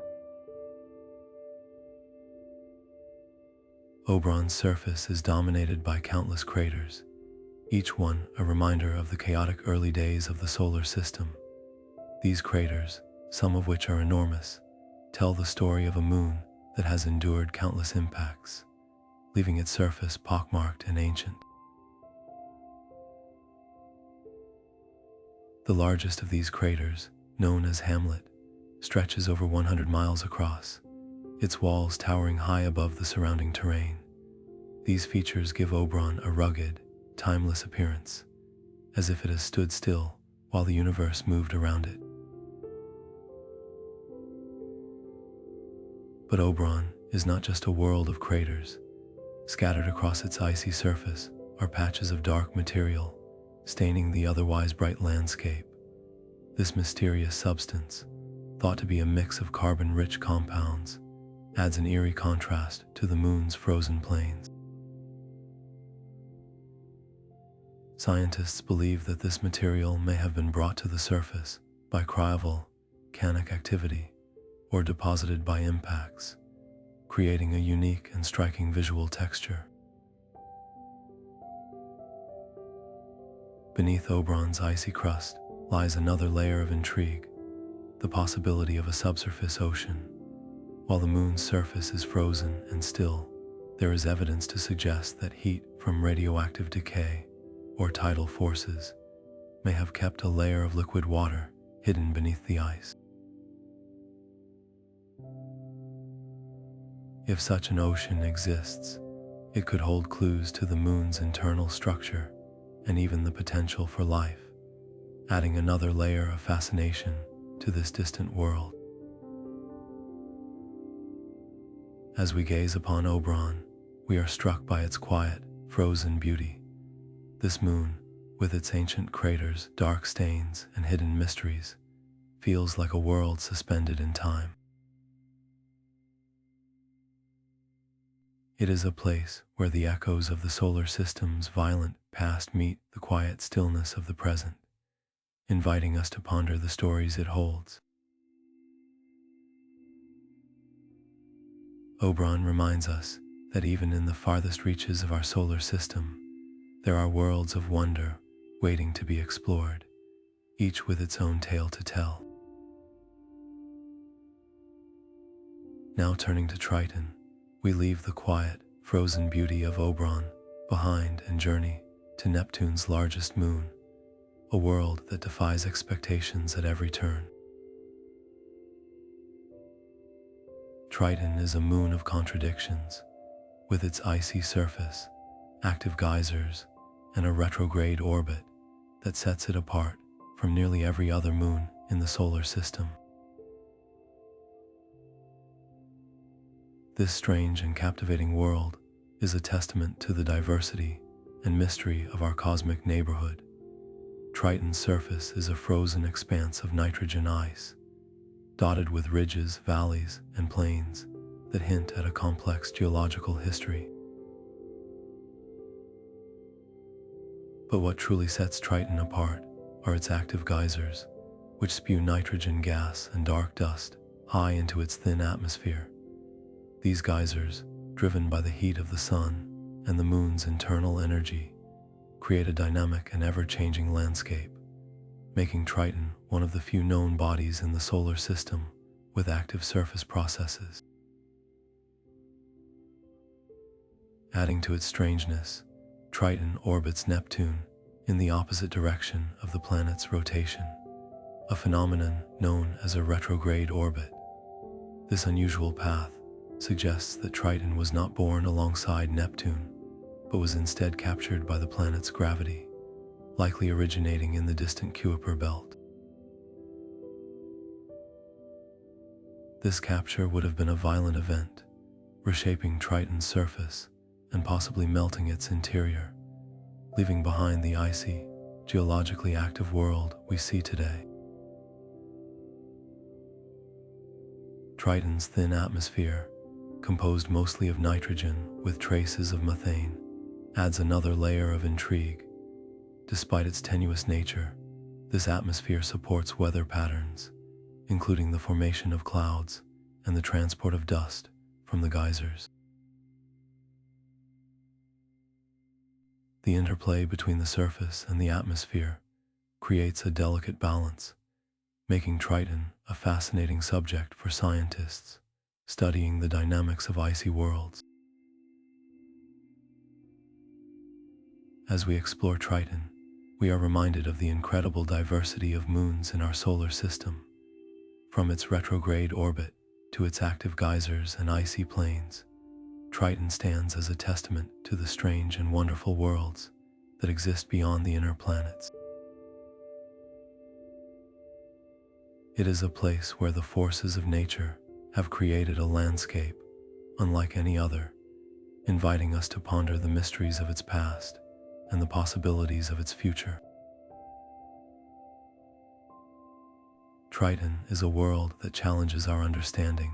Oberon's surface is dominated by countless craters, each one a reminder of the chaotic early days of the solar system. These craters, some of which are enormous, tell the story of a moon that has endured countless impacts, leaving its surface pockmarked and ancient. The largest of these craters, known as Hamlet, stretches over 100 miles across, its walls towering high above the surrounding terrain. These features give Oberon a rugged, timeless appearance, as if it has stood still while the universe moved around it. But Oberon is not just a world of craters. Scattered across its icy surface are patches of dark material, staining the otherwise bright landscape. This mysterious substance, thought to be a mix of carbon-rich compounds, adds an eerie contrast to the moon's frozen plains. Scientists believe that this material may have been brought to the surface by volcanic activity or deposited by impacts, creating a unique and striking visual texture. Beneath Oberon's icy crust lies another layer of intrigue, the possibility of a subsurface ocean. While the moon's surface is frozen and still, there is evidence to suggest that heat from radioactive decay or tidal forces may have kept a layer of liquid water hidden beneath the ice. If such an ocean exists, it could hold clues to the moon's internal structure and even the potential for life, adding another layer of fascination to this distant world. As we gaze upon Oberon, we are struck by its quiet, frozen beauty. This moon, with its ancient craters, dark stains, and hidden mysteries, feels like a world suspended in time. It is a place where the echoes of the solar system's violent past meet the quiet stillness of the present, inviting us to ponder the stories it holds. Oberon reminds us that even in the farthest reaches of our solar system, there are worlds of wonder waiting to be explored, each with its own tale to tell. Now turning to Triton, we leave the quiet, frozen beauty of Oberon behind and journey to Neptune's largest moon, a world that defies expectations at every turn. Triton is a moon of contradictions, with its icy surface, active geysers, and a retrograde orbit that sets it apart from nearly every other moon in the solar system. This strange and captivating world is a testament to the diversity and mystery of our cosmic neighborhood. Triton's surface is a frozen expanse of nitrogen ice, dotted with ridges, valleys, and plains that hint at a complex geological history. But what truly sets Triton apart are its active geysers, which spew nitrogen gas and dark dust high into its thin atmosphere. These geysers, driven by the heat of the sun and the moon's internal energy, create a dynamic and ever-changing landscape, making Triton one of the few known bodies in the solar system with active surface processes. Adding to its strangeness, Triton orbits Neptune in the opposite direction of the planet's rotation, a phenomenon known as a retrograde orbit. This unusual path suggests that Triton was not born alongside Neptune, but was instead captured by the planet's gravity, likely originating in the distant Kuiper belt. This capture would have been a violent event, reshaping Triton's surface and possibly melting its interior, leaving behind the icy, geologically active world we see today. Triton's thin atmosphere, composed mostly of nitrogen with traces of methane, adds another layer of intrigue. Despite its tenuous nature, this atmosphere supports weather patterns, including the formation of clouds and the transport of dust from the geysers. The interplay between the surface and the atmosphere creates a delicate balance, making Triton a fascinating subject for scientists studying the dynamics of icy worlds. As we explore Triton, we are reminded of the incredible diversity of moons in our solar system. From its retrograde orbit to its active geysers and icy plains, Triton stands as a testament to the strange and wonderful worlds that exist beyond the inner planets. It is a place where the forces of nature have created a landscape unlike any other, inviting us to ponder the mysteries of its past and the possibilities of its future. Triton is a world that challenges our understanding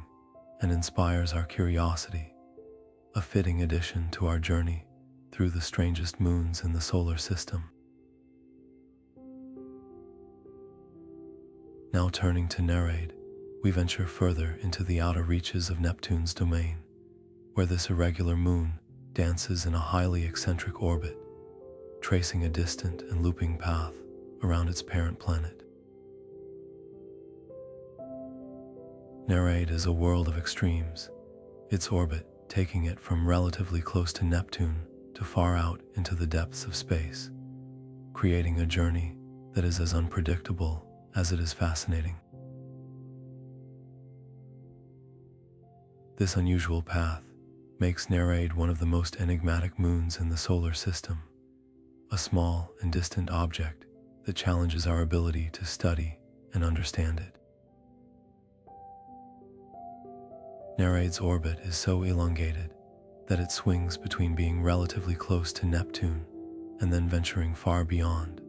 and inspires our curiosity, a fitting addition to our journey through the strangest moons in the solar system. Now turning to Nereid, we venture further into the outer reaches of Neptune's domain, where this irregular moon dances in a highly eccentric orbit, tracing a distant and looping path around its parent planet. Nereid is a world of extremes, its orbit taking it from relatively close to Neptune to far out into the depths of space, creating a journey that is as unpredictable as it is fascinating. This unusual path makes Nereid one of the most enigmatic moons in the solar system, a small and distant object that challenges our ability to study and understand it. Nereid's orbit is so elongated that it swings between being relatively close to Neptune and then venturing far beyond,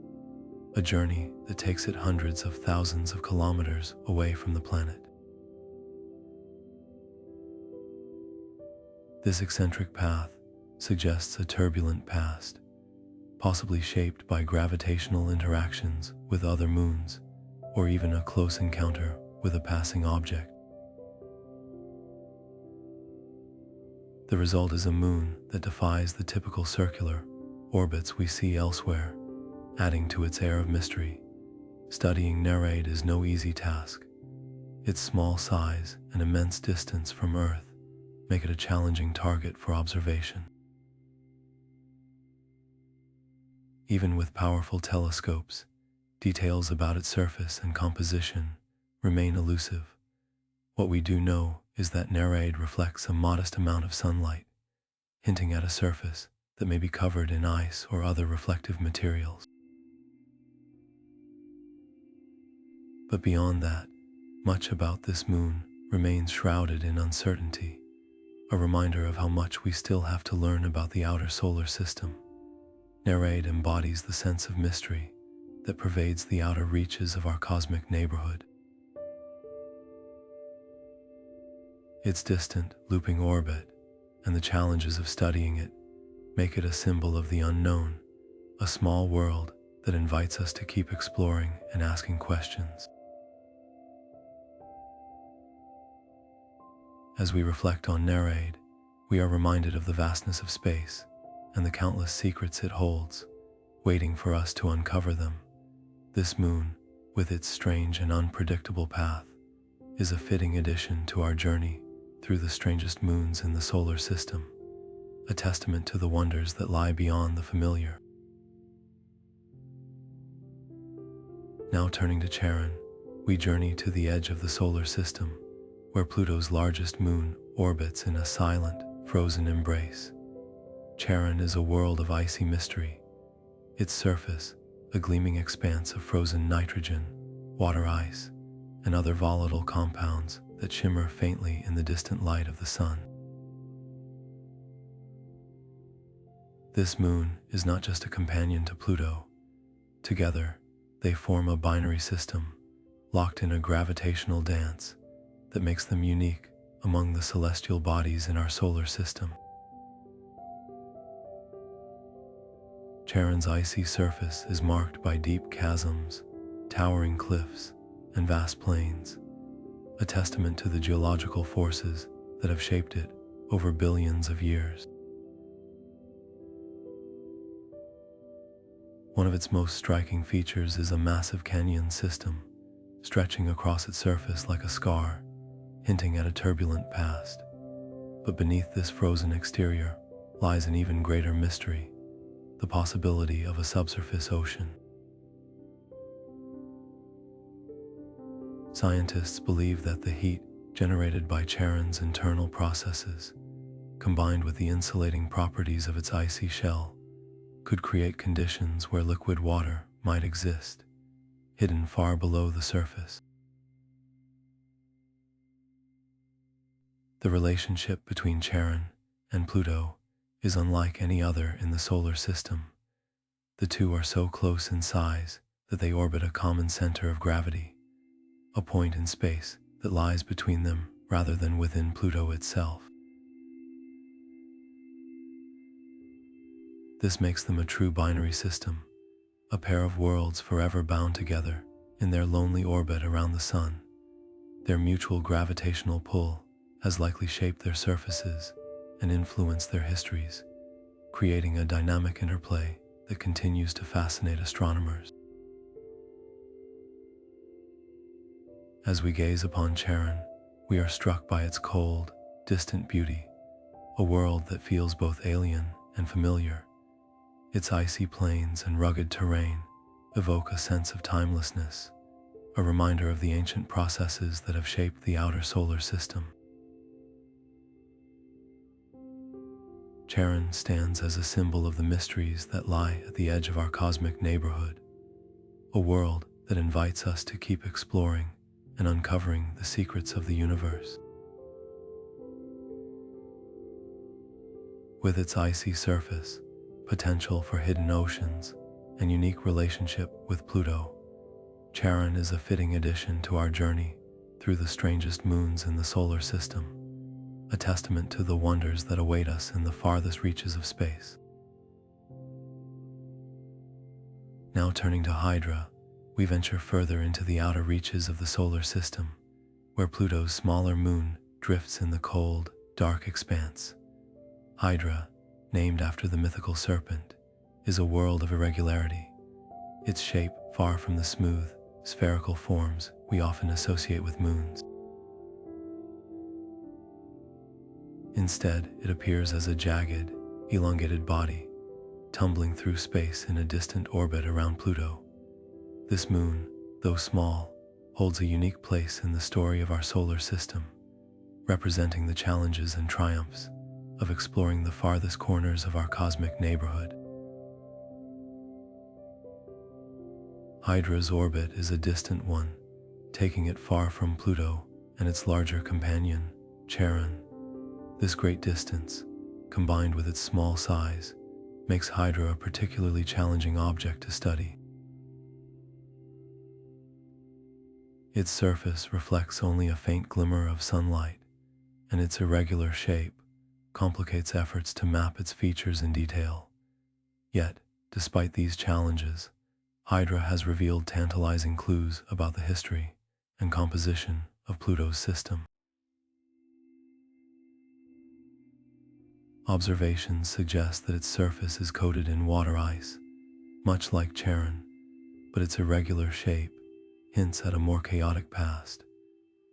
a journey that takes it hundreds of thousands of kilometers away from the planet. This eccentric path suggests a turbulent past, possibly shaped by gravitational interactions with other moons, or even a close encounter with a passing object. The result is a moon that defies the typical circular orbits we see elsewhere, adding to its air of mystery. Studying Nereid is no easy task. Its small size and immense distance from Earth make it a challenging target for observation. Even with powerful telescopes, details about its surface and composition remain elusive. What we do know is that Nereid reflects a modest amount of sunlight, hinting at a surface that may be covered in ice or other reflective materials. But beyond that, much about this moon remains shrouded in uncertainty, a reminder of how much we still have to learn about the outer solar system. Nereid embodies the sense of mystery that pervades the outer reaches of our cosmic neighborhood. Its distant, looping orbit and the challenges of studying it make it a symbol of the unknown, a small world that invites us to keep exploring and asking questions. As we reflect on Nereid, we are reminded of the vastness of space and the countless secrets it holds, waiting for us to uncover them. This moon, with its strange and unpredictable path, is a fitting addition to our journey through the strangest moons in the solar system, a testament to the wonders that lie beyond the familiar. Now turning to Charon, we journey to the edge of the solar system, where Pluto's largest moon orbits in a silent, frozen embrace. Charon is a world of icy mystery, its surface a gleaming expanse of frozen nitrogen, water ice, and other volatile compounds that shimmer faintly in the distant light of the sun. This moon is not just a companion to Pluto. Together, they form a binary system, locked in a gravitational dance that makes them unique among the celestial bodies in our solar system. Charon's icy surface is marked by deep chasms, towering cliffs, and vast plains, a testament to the geological forces that have shaped it over billions of years. One of its most striking features is a massive canyon system, stretching across its surface like a scar, hinting at a turbulent past. But beneath this frozen exterior lies an even greater mystery, the possibility of a subsurface ocean. Scientists believe that the heat generated by Charon's internal processes, combined with the insulating properties of its icy shell, could create conditions where liquid water might exist, hidden far below the surface. The relationship between Charon and Pluto is unlike any other in the solar system. The two are so close in size that they orbit a common center of gravity, a point in space that lies between them rather than within Pluto itself. This makes them a true binary system, a pair of worlds forever bound together in their lonely orbit around the sun. Their mutual gravitational pull has likely shaped their surfaces and influenced their histories, creating a dynamic interplay that continues to fascinate astronomers. As we gaze upon Charon, we are struck by its cold, distant beauty, a world that feels both alien and familiar. Its icy plains and rugged terrain evoke a sense of timelessness, a reminder of the ancient processes that have shaped the outer solar system. Charon stands as a symbol of the mysteries that lie at the edge of our cosmic neighborhood, a world that invites us to keep exploring and uncovering the secrets of the universe. With its icy surface, potential for hidden oceans, and unique relationship with Pluto, Charon is a fitting addition to our journey through the strangest moons in the solar system, a testament to the wonders that await us in the farthest reaches of space. Now turning to Hydra, we venture further into the outer reaches of the solar system, where Pluto's smaller moon drifts in the cold, dark expanse. Hydra, named after the mythical serpent, is a world of irregularity, its shape far from the smooth, spherical forms we often associate with moons. Instead, it appears as a jagged, elongated body, tumbling through space in a distant orbit around Pluto. This moon, though small, holds a unique place in the story of our solar system, representing the challenges and triumphs of exploring the farthest corners of our cosmic neighborhood. Hydra's orbit is a distant one, taking it far from Pluto and its larger companion, Charon. This great distance, combined with its small size, makes Hydra a particularly challenging object to study. Its surface reflects only a faint glimmer of sunlight, and its irregular shape complicates efforts to map its features in detail. Yet, despite these challenges, Hydra has revealed tantalizing clues about the history and composition of Pluto's system. Observations suggest that its surface is coated in water ice, much like Charon, but its irregular shape hints at a more chaotic past,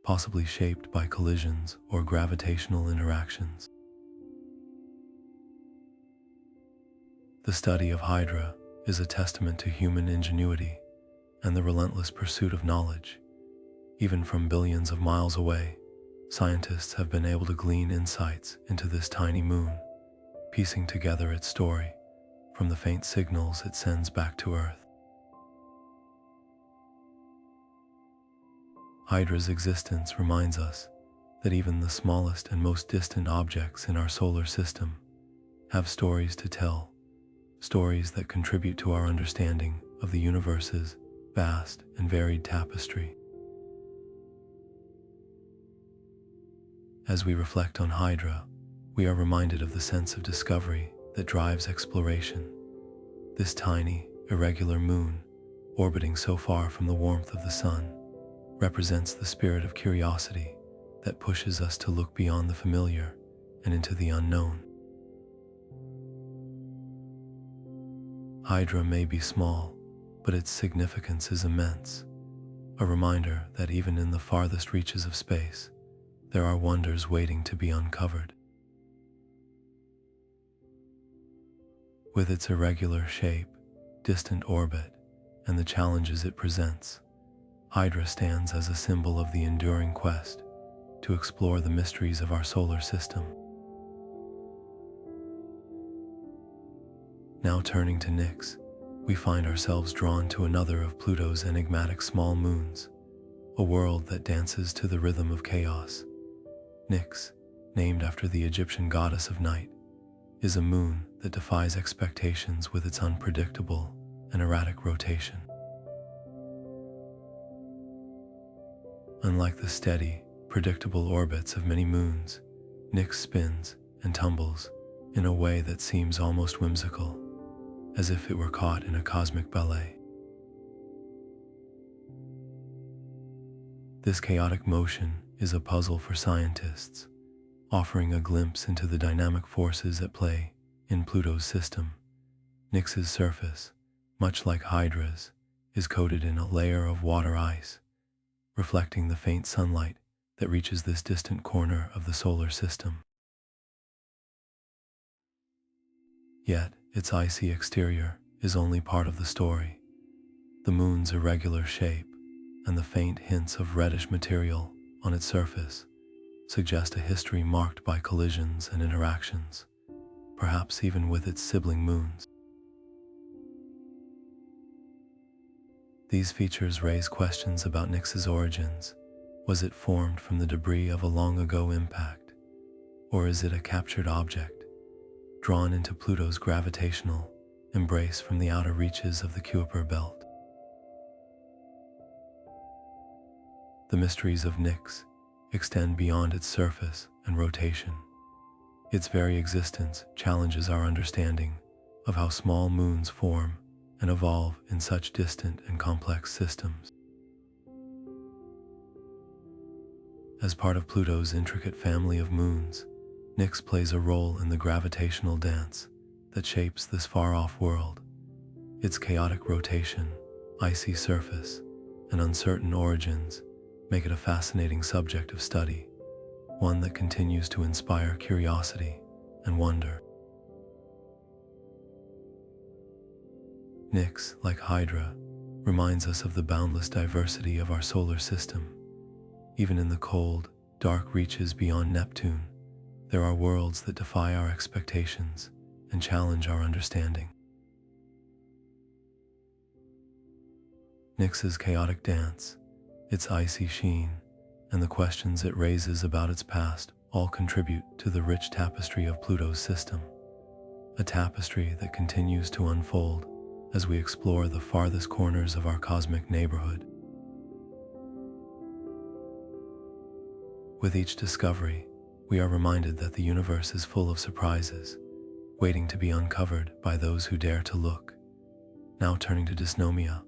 possibly shaped by collisions or gravitational interactions. The study of Hydra is a testament to human ingenuity and the relentless pursuit of knowledge. Even from billions of miles away, scientists have been able to glean insights into this tiny moon, piecing together its story from the faint signals it sends back to Earth. Hydra's existence reminds us that even the smallest and most distant objects in our solar system have stories to tell, stories that contribute to our understanding of the universe's vast and varied tapestry. As we reflect on Hydra, we are reminded of the sense of discovery that drives exploration. This tiny, irregular moon, orbiting so far from the warmth of the sun, represents the spirit of curiosity that pushes us to look beyond the familiar and into the unknown. Hydra may be small, but its significance is immense, a reminder that even in the farthest reaches of space, there are wonders waiting to be uncovered. With its irregular shape, distant orbit, and the challenges it presents, Hydra stands as a symbol of the enduring quest to explore the mysteries of our solar system. Now turning to Nix, we find ourselves drawn to another of Pluto's enigmatic small moons, a world that dances to the rhythm of chaos. Nix, named after the Egyptian goddess of night, is a moon that defies expectations with its unpredictable and erratic rotation. Unlike the steady, predictable orbits of many moons, Nix spins and tumbles in a way that seems almost whimsical, as if it were caught in a cosmic ballet. This chaotic motion is a puzzle for scientists, offering a glimpse into the dynamic forces at play in Pluto's system. Nix's surface, much like Hydra's, is coated in a layer of water ice, reflecting the faint sunlight that reaches this distant corner of the solar system. Yet, its icy exterior is only part of the story. The moon's irregular shape and the faint hints of reddish material on its surface suggest a history marked by collisions and interactions, perhaps even with its sibling moons. These features raise questions about Nix's origins. Was it formed from the debris of a long-ago impact, or is it a captured object, drawn into Pluto's gravitational embrace from the outer reaches of the Kuiper belt? The mysteries of Nix extend beyond its surface and rotation. Its very existence challenges our understanding of how small moons form and evolve in such distant and complex systems. As part of Pluto's intricate family of moons, Nix plays a role in the gravitational dance that shapes this far-off world. Its chaotic rotation, icy surface, and uncertain origins make it a fascinating subject of study, one that continues to inspire curiosity and wonder. Nix, like Hydra, reminds us of the boundless diversity of our solar system. Even in the cold, dark reaches beyond Neptune, there are worlds that defy our expectations and challenge our understanding. Nix's chaotic dance, its icy sheen, and the questions it raises about its past all contribute to the rich tapestry of Pluto's system, a tapestry that continues to unfold as we explore the farthest corners of our cosmic neighborhood. With each discovery, we are reminded that the universe is full of surprises, waiting to be uncovered by those who dare to look. Now turning to Dysnomia,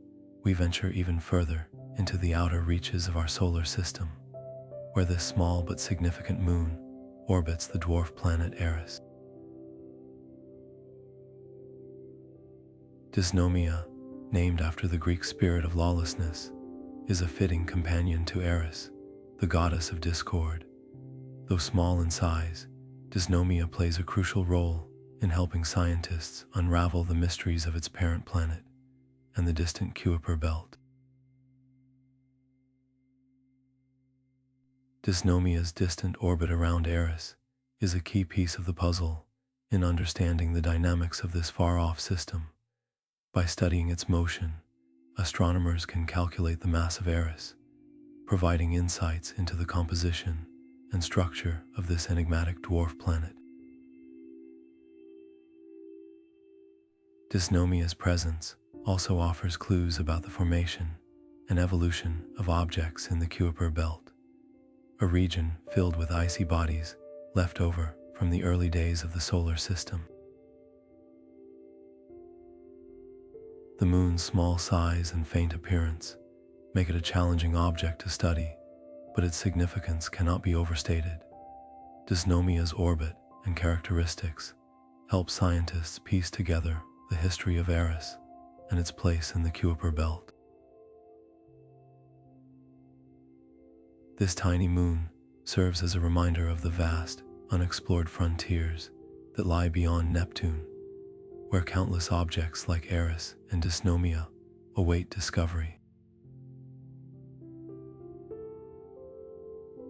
we venture even further into the outer reaches of our solar system, where this small but significant moon orbits the dwarf planet Eris. Dysnomia, named after the Greek spirit of lawlessness, is a fitting companion to Eris, the goddess of discord. Though small in size, Dysnomia plays a crucial role in helping scientists unravel the mysteries of its parent planet and the distant Kuiper belt. Dysnomia's distant orbit around Eris is a key piece of the puzzle in understanding the dynamics of this far-off system. By studying its motion, astronomers can calculate the mass of Eris, providing insights into the composition and structure of this enigmatic dwarf planet. Dysnomia's presence also offers clues about the formation and evolution of objects in the Kuiper belt, a region filled with icy bodies left over from the early days of the solar system. The moon's small size and faint appearance make it a challenging object to study, but its significance cannot be overstated. Dysnomia's orbit and characteristics help scientists piece together the history of Eris and its place in the Kuiper belt. This tiny moon serves as a reminder of the vast, unexplored frontiers that lie beyond Neptune, where countless objects like Eris and Dysnomia await discovery.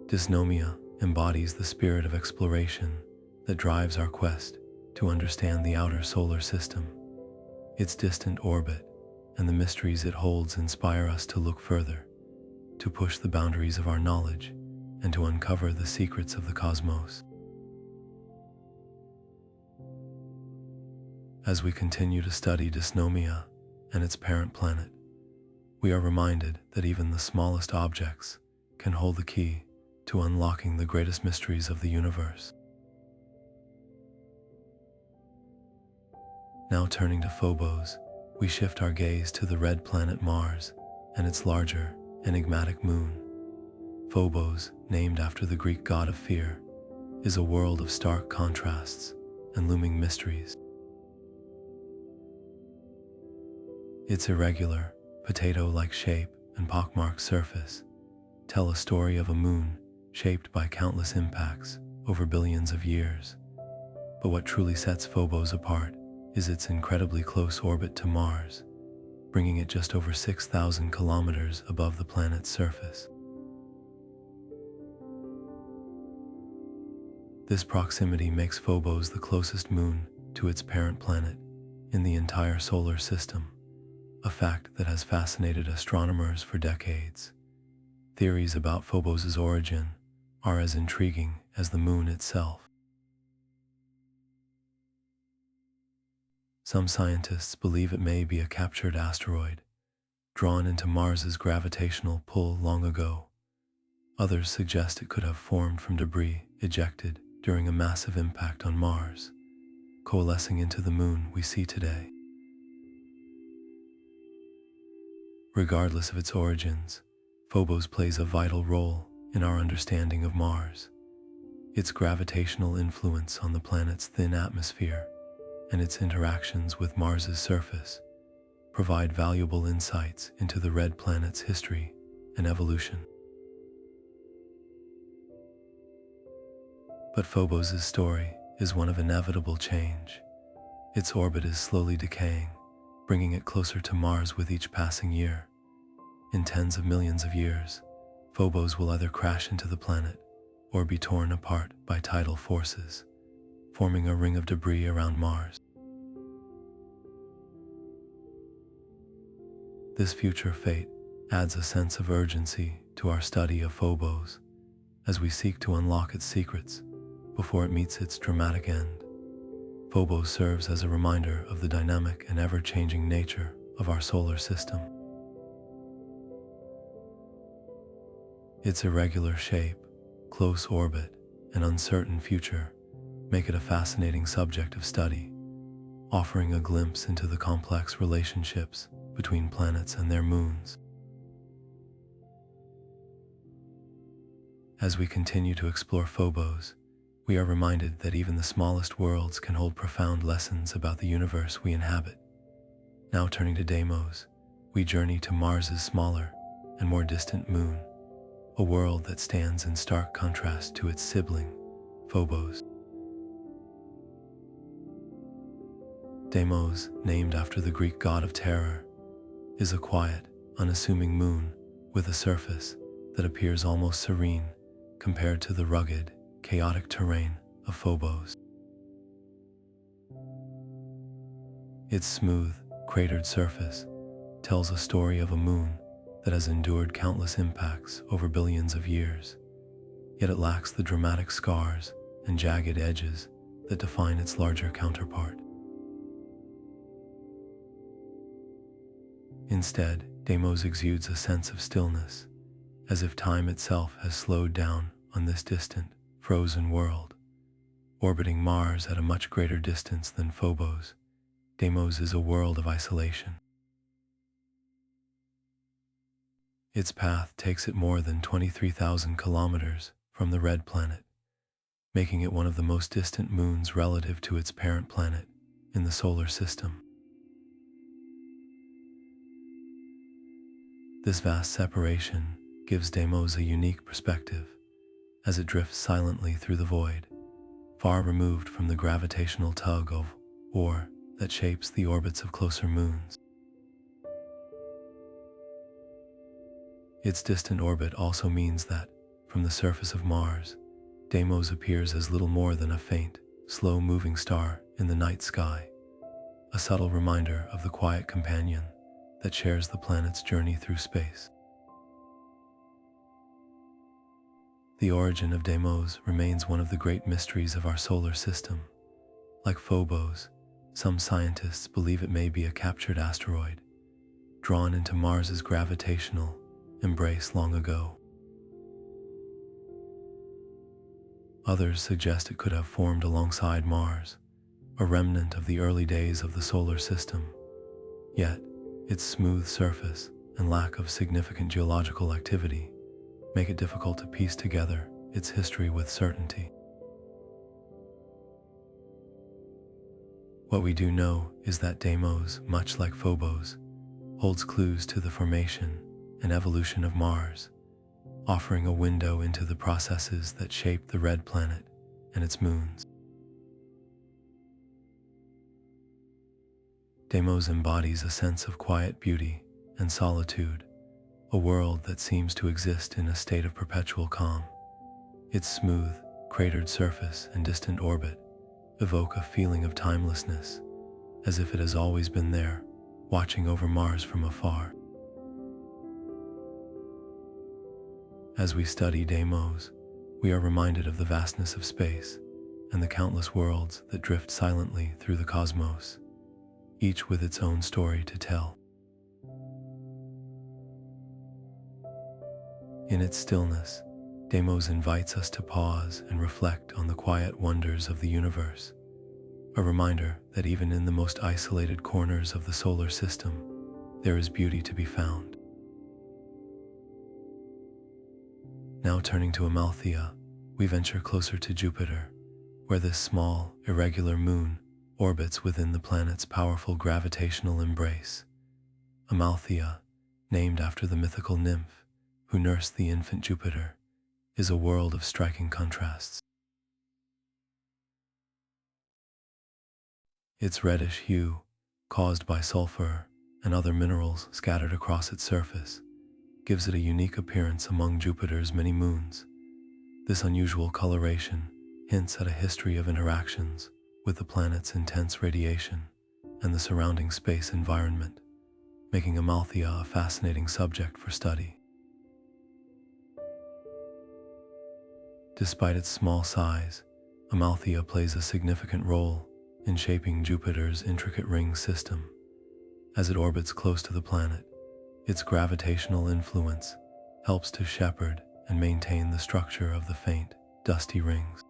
Dysnomia embodies the spirit of exploration that drives our quest to understand the outer solar system. Its distant orbit and the mysteries it holds inspire us to look further, to push the boundaries of our knowledge, and to uncover the secrets of the cosmos. As we continue to study Dysnomia and its parent planet, we are reminded that even the smallest objects can hold the key to unlocking the greatest mysteries of the universe. Now turning to Phobos, we shift our gaze to the red planet Mars and its larger, enigmatic moon. Phobos, named after the Greek god of fear, is a world of stark contrasts and looming mysteries. Its irregular, potato-like shape and pockmarked surface tell a story of a moon shaped by countless impacts over billions of years. But what truly sets Phobos apart is its incredibly close orbit to Mars, bringing it just over 6,000 kilometers above the planet's surface. This proximity makes Phobos the closest moon to its parent planet in the entire solar system, a fact that has fascinated astronomers for decades. Theories about Phobos' origin are as intriguing as the moon itself. Some scientists believe it may be a captured asteroid, drawn into Mars's gravitational pull long ago. Others suggest it could have formed from debris ejected during a massive impact on Mars, coalescing into the moon we see today. Regardless of its origins, Phobos plays a vital role in our understanding of Mars. Its gravitational influence on the planet's thin atmosphere and its interactions with Mars's surface provide valuable insights into the red planet's history and evolution. But Phobos' story is one of inevitable change. Its orbit is slowly decaying, bringing it closer to Mars with each passing year. In tens of millions of years, Phobos will either crash into the planet or be torn apart by tidal forces, forming a ring of debris around Mars. This future fate adds a sense of urgency to our study of Phobos as we seek to unlock its secrets before it meets its dramatic end. Phobos serves as a reminder of the dynamic and ever-changing nature of our solar system. Its irregular shape, close orbit, and uncertain future make it a fascinating subject of study, offering a glimpse into the complex relationships between planets and their moons. As we continue to explore Phobos, we are reminded that even the smallest worlds can hold profound lessons about the universe we inhabit. Now turning to Deimos, we journey to Mars's smaller and more distant moon, a world that stands in stark contrast to its sibling, Phobos. Deimos, named after the Greek god of terror, is a quiet, unassuming moon with a surface that appears almost serene compared to the rugged, chaotic terrain of Phobos. Its smooth, cratered surface tells a story of a moon that has endured countless impacts over billions of years, yet it lacks the dramatic scars and jagged edges that define its larger counterpart. Instead, Deimos exudes a sense of stillness, as if time itself has slowed down on this distant, frozen world. Orbiting Mars at a much greater distance than Phobos, Deimos is a world of isolation. Its path takes it more than 23,000 kilometers from the red planet, making it one of the most distant moons relative to its parent planet in the solar system. This vast separation gives Deimos a unique perspective, as it drifts silently through the void, far removed from the gravitational tug of war that shapes the orbits of closer moons. Its distant orbit also means that, from the surface of Mars, Deimos appears as little more than a faint, slow-moving star in the night sky, a subtle reminder of the quiet companion that shares the planet's journey through space. The origin of Deimos remains one of the great mysteries of our solar system. Like Phobos, some scientists believe it may be a captured asteroid, drawn into Mars's gravitational embrace long ago. Others suggest it could have formed alongside Mars, a remnant of the early days of the solar system. Yet, its smooth surface and lack of significant geological activity make it difficult to piece together its history with certainty. What we do know is that Deimos, much like Phobos, holds clues to the formation and evolution of Mars, offering a window into the processes that shape the red planet and its moons. Deimos embodies a sense of quiet beauty and solitude, a world that seems to exist in a state of perpetual calm. Its smooth, cratered surface and distant orbit evoke a feeling of timelessness, as if it has always been there, watching over Mars from afar. As we study Deimos, we are reminded of the vastness of space and the countless worlds that drift silently through the cosmos, each with its own story to tell. In its stillness, Deimos invites us to pause and reflect on the quiet wonders of the universe, a reminder that even in the most isolated corners of the solar system, there is beauty to be found. Now turning to Amalthea, we venture closer to Jupiter, where this small, irregular moon orbits within the planet's powerful gravitational embrace. Amalthea, named after the mythical nymph who nursed the infant Jupiter, is a world of striking contrasts. Its reddish hue, caused by sulfur and other minerals scattered across its surface, gives it a unique appearance among Jupiter's many moons. This unusual coloration hints at a history of interactions with the planet's intense radiation and the surrounding space environment, making Amalthea a fascinating subject for study. Despite its small size, Amalthea plays a significant role in shaping Jupiter's intricate ring system. As it orbits close to the planet, its gravitational influence helps to shepherd and maintain the structure of the faint, dusty rings.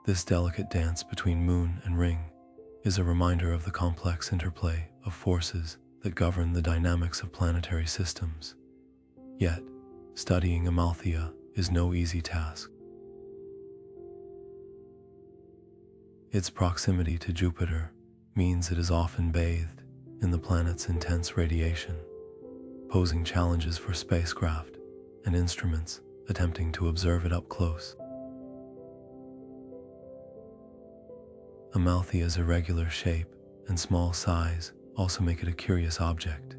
This delicate dance between moon and ring is a reminder of the complex interplay of forces that govern the dynamics of planetary systems. Yet, studying Amalthea is no easy task. Its proximity to Jupiter means it is often bathed in the planet's intense radiation, posing challenges for spacecraft and instruments attempting to observe it up close. Amalthea's irregular shape and small size also make it a curious object.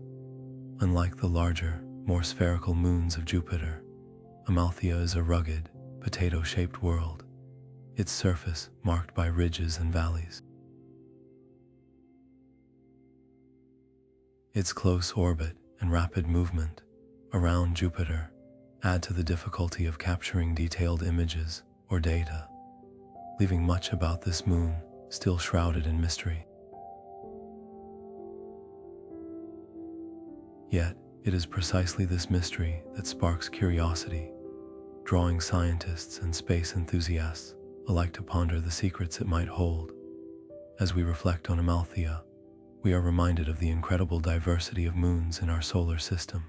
Unlike the larger, more spherical moons of Jupiter, Amalthea is a rugged, potato-shaped world, its surface marked by ridges and valleys. Its close orbit and rapid movement around Jupiter add to the difficulty of capturing detailed images or data, leaving much about this moon still shrouded in mystery. Yet, it is precisely this mystery that sparks curiosity, drawing scientists and space enthusiasts alike to ponder the secrets it might hold. As we reflect on Amalthea, we are reminded of the incredible diversity of moons in our solar system.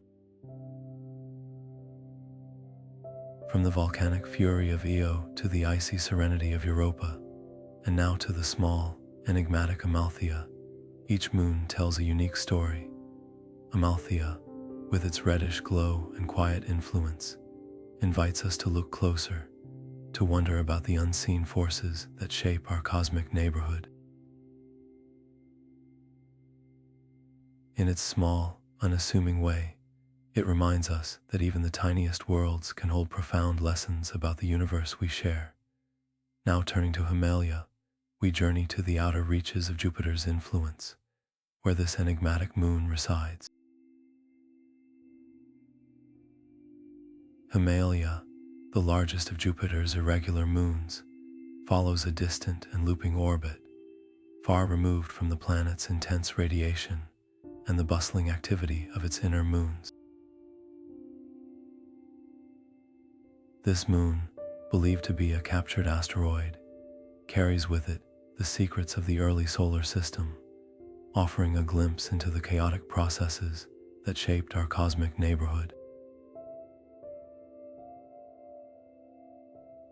From the volcanic fury of Io to the icy serenity of Europa, and now to the small, enigmatic Amalthea, each moon tells a unique story. Amalthea, with its reddish glow and quiet influence, invites us to look closer, to wonder about the unseen forces that shape our cosmic neighborhood. In its small, unassuming way, it reminds us that even the tiniest worlds can hold profound lessons about the universe we share. Now turning to Himalaya, we journey to the outer reaches of Jupiter's influence, where this enigmatic moon resides. Himalaya, the largest of Jupiter's irregular moons, follows a distant and looping orbit, far removed from the planet's intense radiation and the bustling activity of its inner moons. This moon, believed to be a captured asteroid, carries with it the secrets of the early solar system, offering a glimpse into the chaotic processes that shaped our cosmic neighborhood.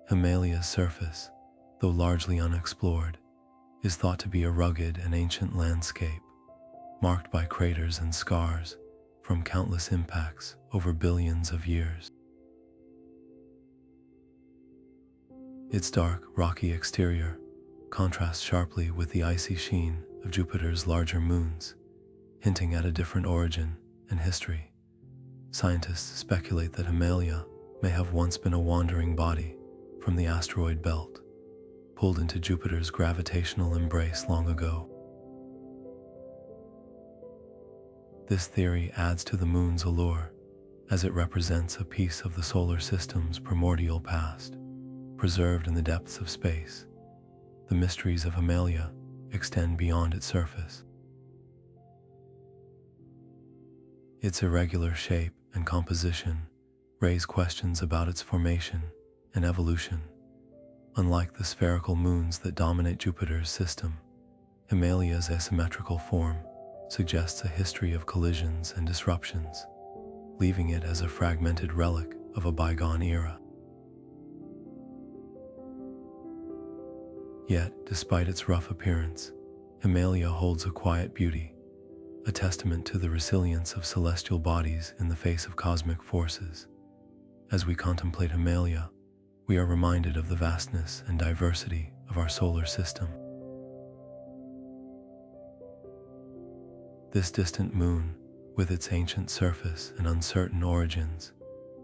Himalaya's surface, though largely unexplored, is thought to be a rugged and ancient landscape, marked by craters and scars from countless impacts over billions of years. Its dark, rocky exterior contrasts sharply with the icy sheen of Jupiter's larger moons, hinting at a different origin and history. Scientists speculate that Himalaya may have once been a wandering body from the asteroid belt, pulled into Jupiter's gravitational embrace long ago. This theory adds to the moon's allure, as it represents a piece of the solar system's primordial past, preserved in the depths of space. The mysteries of Himalaya extend beyond its surface. Its irregular shape and composition raise questions about its formation and evolution. Unlike the spherical moons that dominate Jupiter's system, Himalaya's asymmetrical form suggests a history of collisions and disruptions, leaving it as a fragmented relic of a bygone era. Yet, despite its rough appearance, Himalaya holds a quiet beauty, a testament to the resilience of celestial bodies in the face of cosmic forces. As we contemplate Himalaya, we are reminded of the vastness and diversity of our solar system. This distant moon, with its ancient surface and uncertain origins,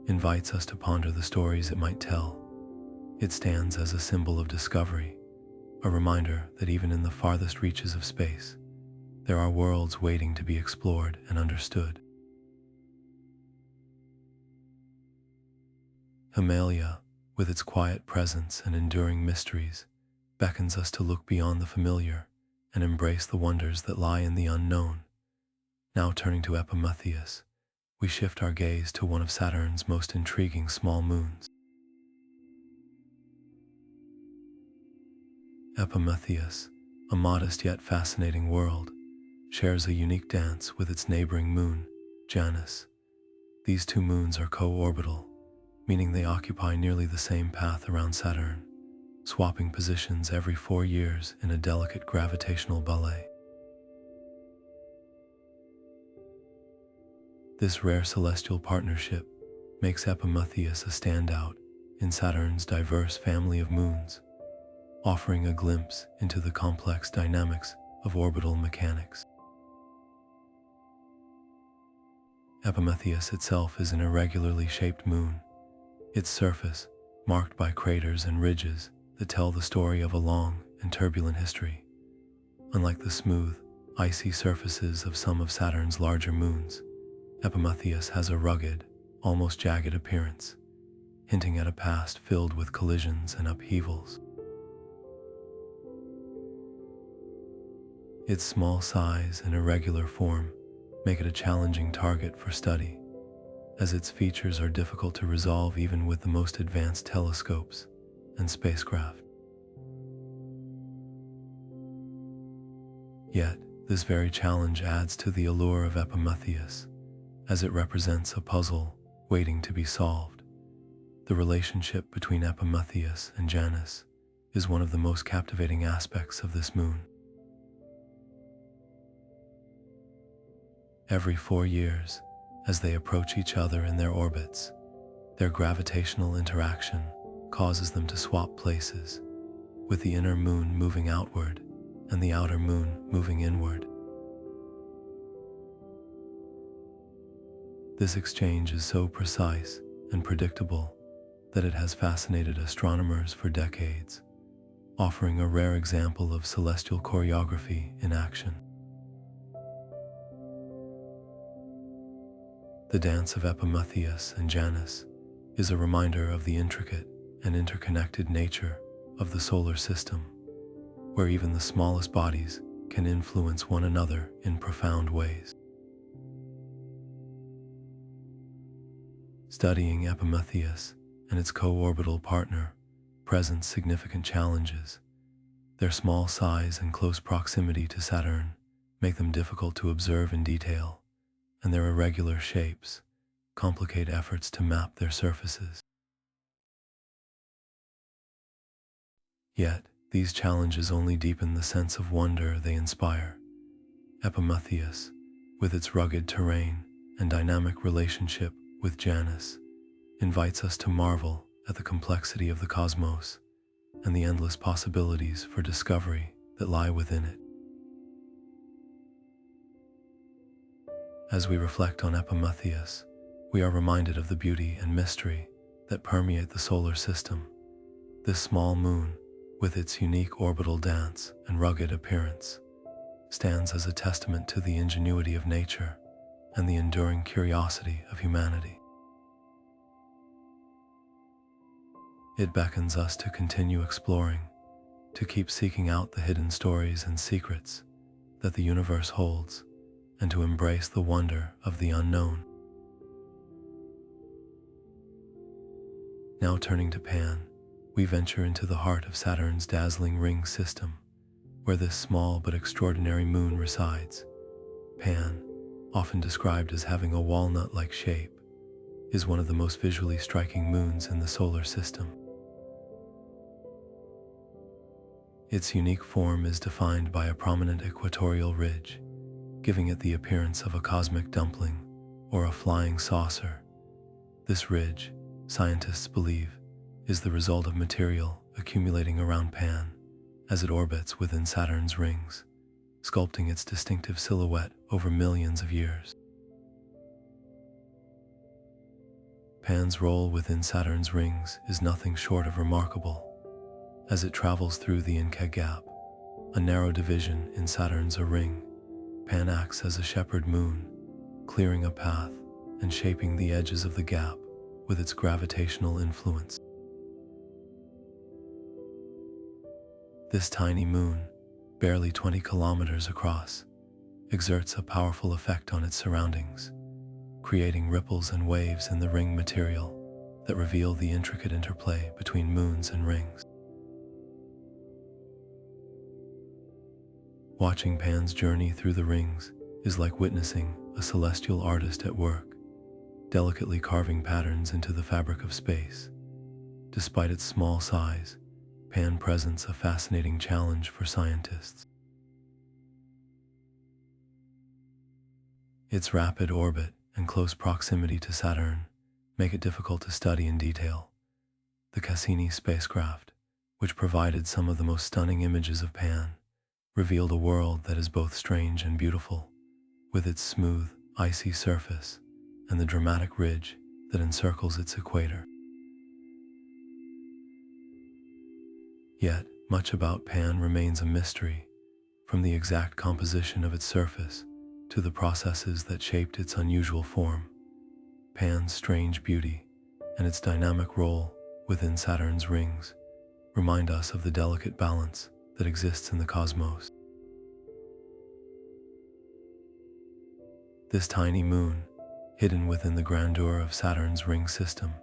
invites us to ponder the stories it might tell. It stands as a symbol of discovery, a reminder that even in the farthest reaches of space, there are worlds waiting to be explored and understood. Himalaya, with its quiet presence and enduring mysteries, beckons us to look beyond the familiar and embrace the wonders that lie in the unknown. Now turning to Epimetheus, we shift our gaze to one of Saturn's most intriguing small moons. Epimetheus, a modest yet fascinating world, shares a unique dance with its neighboring moon, Janus. These two moons are co-orbital, meaning they occupy nearly the same path around Saturn, swapping positions every 4 years in a delicate gravitational ballet. This rare celestial partnership makes Epimetheus a standout in Saturn's diverse family of moons, offering a glimpse into the complex dynamics of orbital mechanics. Epimetheus itself is an irregularly shaped moon, its surface marked by craters and ridges that tell the story of a long and turbulent history. Unlike the smooth, icy surfaces of some of Saturn's larger moons, Epimetheus has a rugged, almost jagged appearance, hinting at a past filled with collisions and upheavals. Its small size and irregular form make it a challenging target for study, as its features are difficult to resolve even with the most advanced telescopes and spacecraft. Yet, this very challenge adds to the allure of Epimetheus, as it represents a puzzle waiting to be solved. The relationship between Epimetheus and Janus is one of the most captivating aspects of this moon. Every 4 years, as they approach each other in their orbits, their gravitational interaction causes them to swap places, with the inner moon moving outward and the outer moon moving inward. This exchange is so precise and predictable that it has fascinated astronomers for decades, offering a rare example of celestial choreography in action. The dance of Epimetheus and Janus is a reminder of the intricate and interconnected nature of the solar system, where even the smallest bodies can influence one another in profound ways. Studying Epimetheus and its co-orbital partner presents significant challenges. Their small size and close proximity to Saturn make them difficult to observe in detail, and their irregular shapes complicate efforts to map their surfaces. Yet, these challenges only deepen the sense of wonder they inspire. Epimetheus, with its rugged terrain and dynamic relationship with Janus, invites us to marvel at the complexity of the cosmos and the endless possibilities for discovery that lie within it. As we reflect on Epimetheus, we are reminded of the beauty and mystery that permeate the solar system. This small moon, with its unique orbital dance and rugged appearance, stands as a testament to the ingenuity of nature and the enduring curiosity of humanity. It beckons us to continue exploring, to keep seeking out the hidden stories and secrets that the universe holds, and to embrace the wonder of the unknown. Now turning to Pan, we venture into the heart of Saturn's dazzling ring system, where this small but extraordinary moon resides. Pan, often described as having a walnut-like shape, is one of the most visually striking moons in the solar system. Its unique form is defined by a prominent equatorial ridge, giving it the appearance of a cosmic dumpling or a flying saucer. This ridge, scientists believe, is the result of material accumulating around Pan as it orbits within Saturn's rings, sculpting its distinctive silhouette over millions of years. Pan's role within Saturn's rings is nothing short of remarkable. As it travels through the Inca Gap, a narrow division in Saturn's ring, Pan acts as a shepherd moon, clearing a path and shaping the edges of the gap with its gravitational influence. This tiny moon, barely 20 kilometers across, exerts a powerful effect on its surroundings, creating ripples and waves in the ring material that reveal the intricate interplay between moons and rings. Watching Pan's journey through the rings is like witnessing a celestial artist at work, delicately carving patterns into the fabric of space. Despite its small size, Pan presents a fascinating challenge for scientists. Its rapid orbit and close proximity to Saturn make it difficult to study in detail. The Cassini spacecraft, which provided some of the most stunning images of Pan, revealed a world that is both strange and beautiful, with its smooth, icy surface and the dramatic ridge that encircles its equator. Yet, much about Pan remains a mystery. from the exact composition of its surface to the processes that shaped its unusual form. Pan's strange beauty and its dynamic role within Saturn's rings remind us of the delicate balance that exists in the cosmos. This tiny moon, hidden within the grandeur of Saturn's ring system,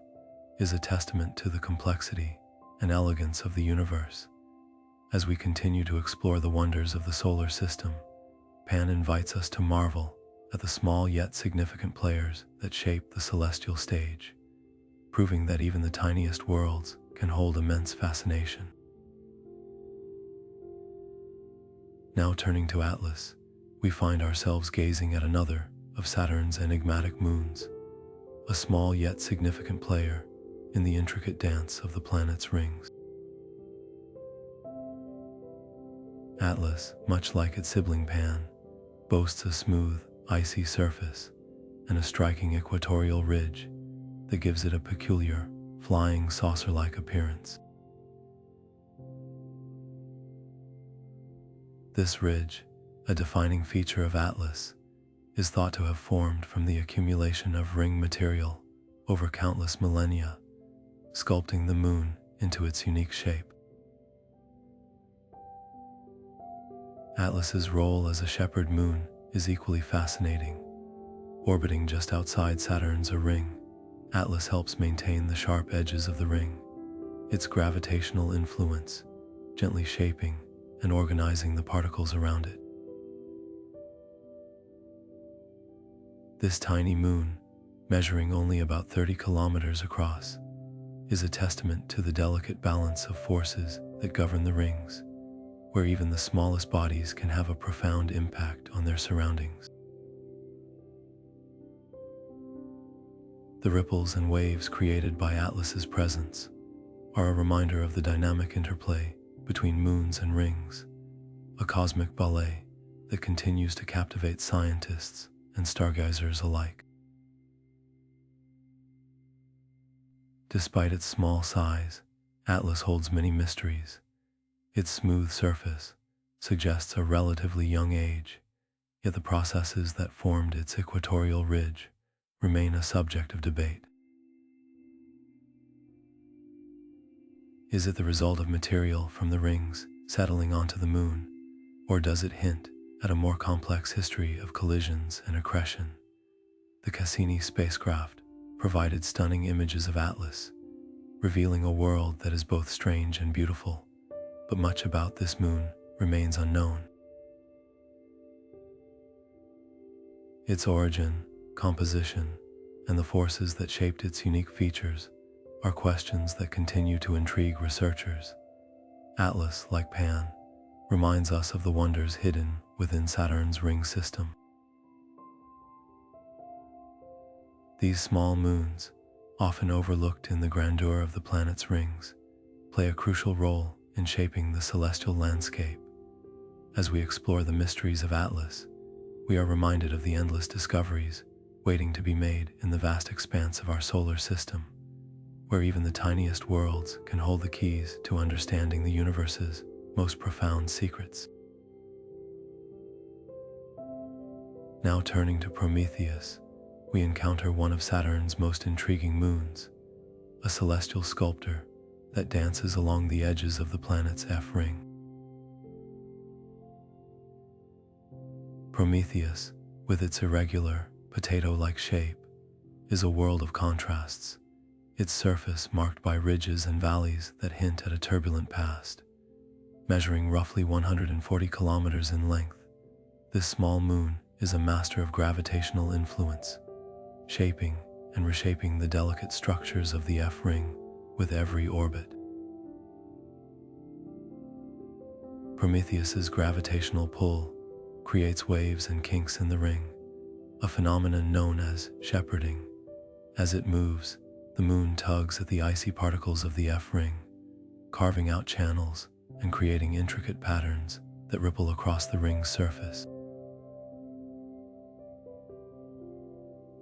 is a testament to the complexity and elegance of the universe. As we continue to explore the wonders of the solar system, Pan invites us to marvel at the small yet significant players that shape the celestial stage, proving that even the tiniest worlds can hold immense fascination. Now turning to Atlas, we find ourselves gazing at another of Saturn's enigmatic moons, a small yet significant player in the intricate dance of the planet's rings. Atlas, much like its sibling Pan, boasts a smooth, icy surface and a striking equatorial ridge that gives it a peculiar, flying saucer-like appearance. This ridge, a defining feature of Atlas, is thought to have formed from the accumulation of ring material over countless millennia, sculpting the moon into its unique shape. Atlas's role as a shepherd moon is equally fascinating. Orbiting just outside Saturn's ring, Atlas helps maintain the sharp edges of the ring, its gravitational influence gently shaping and organizing the particles around it. This tiny moon, measuring only about 30 kilometers across, is a testament to the delicate balance of forces that govern the rings, where even the smallest bodies can have a profound impact on their surroundings. The ripples and waves created by Atlas's presence are a reminder of the dynamic interplay between moons and rings, a cosmic ballet that continues to captivate scientists and stargazers alike. Despite its small size, Atlas holds many mysteries. Its smooth surface suggests a relatively young age, yet the processes that formed its equatorial ridge remain a subject of debate. Is it the result of material from the rings settling onto the moon, or does it hint at a more complex history of collisions and accretion? The Cassini spacecraft provided stunning images of Atlas, revealing a world that is both strange and beautiful, but much about this moon remains unknown. Its origin, composition, and the forces that shaped its unique features are questions that continue to intrigue researchers. Atlas, like Pan, reminds us of the wonders hidden within Saturn's ring system. These small moons, often overlooked in the grandeur of the planet's rings, play a crucial role in shaping the celestial landscape. As we explore the mysteries of Atlas, we are reminded of the endless discoveries waiting to be made in the vast expanse of our solar system, where even the tiniest worlds can hold the keys to understanding the universe's most profound secrets. Now turning to Prometheus, we encounter one of Saturn's most intriguing moons, a celestial sculptor that dances along the edges of the planet's F-ring. Prometheus, with its irregular, potato-like shape, is a world of contrasts, its surface marked by ridges and valleys that hint at a turbulent past. Measuring roughly 140 kilometers in length, this small moon is a master of gravitational influence, shaping and reshaping the delicate structures of the F-ring with every orbit. Prometheus's gravitational pull creates waves and kinks in the ring, a phenomenon known as shepherding. As it moves, the moon tugs at the icy particles of the F-ring, carving out channels and creating intricate patterns that ripple across the ring's surface.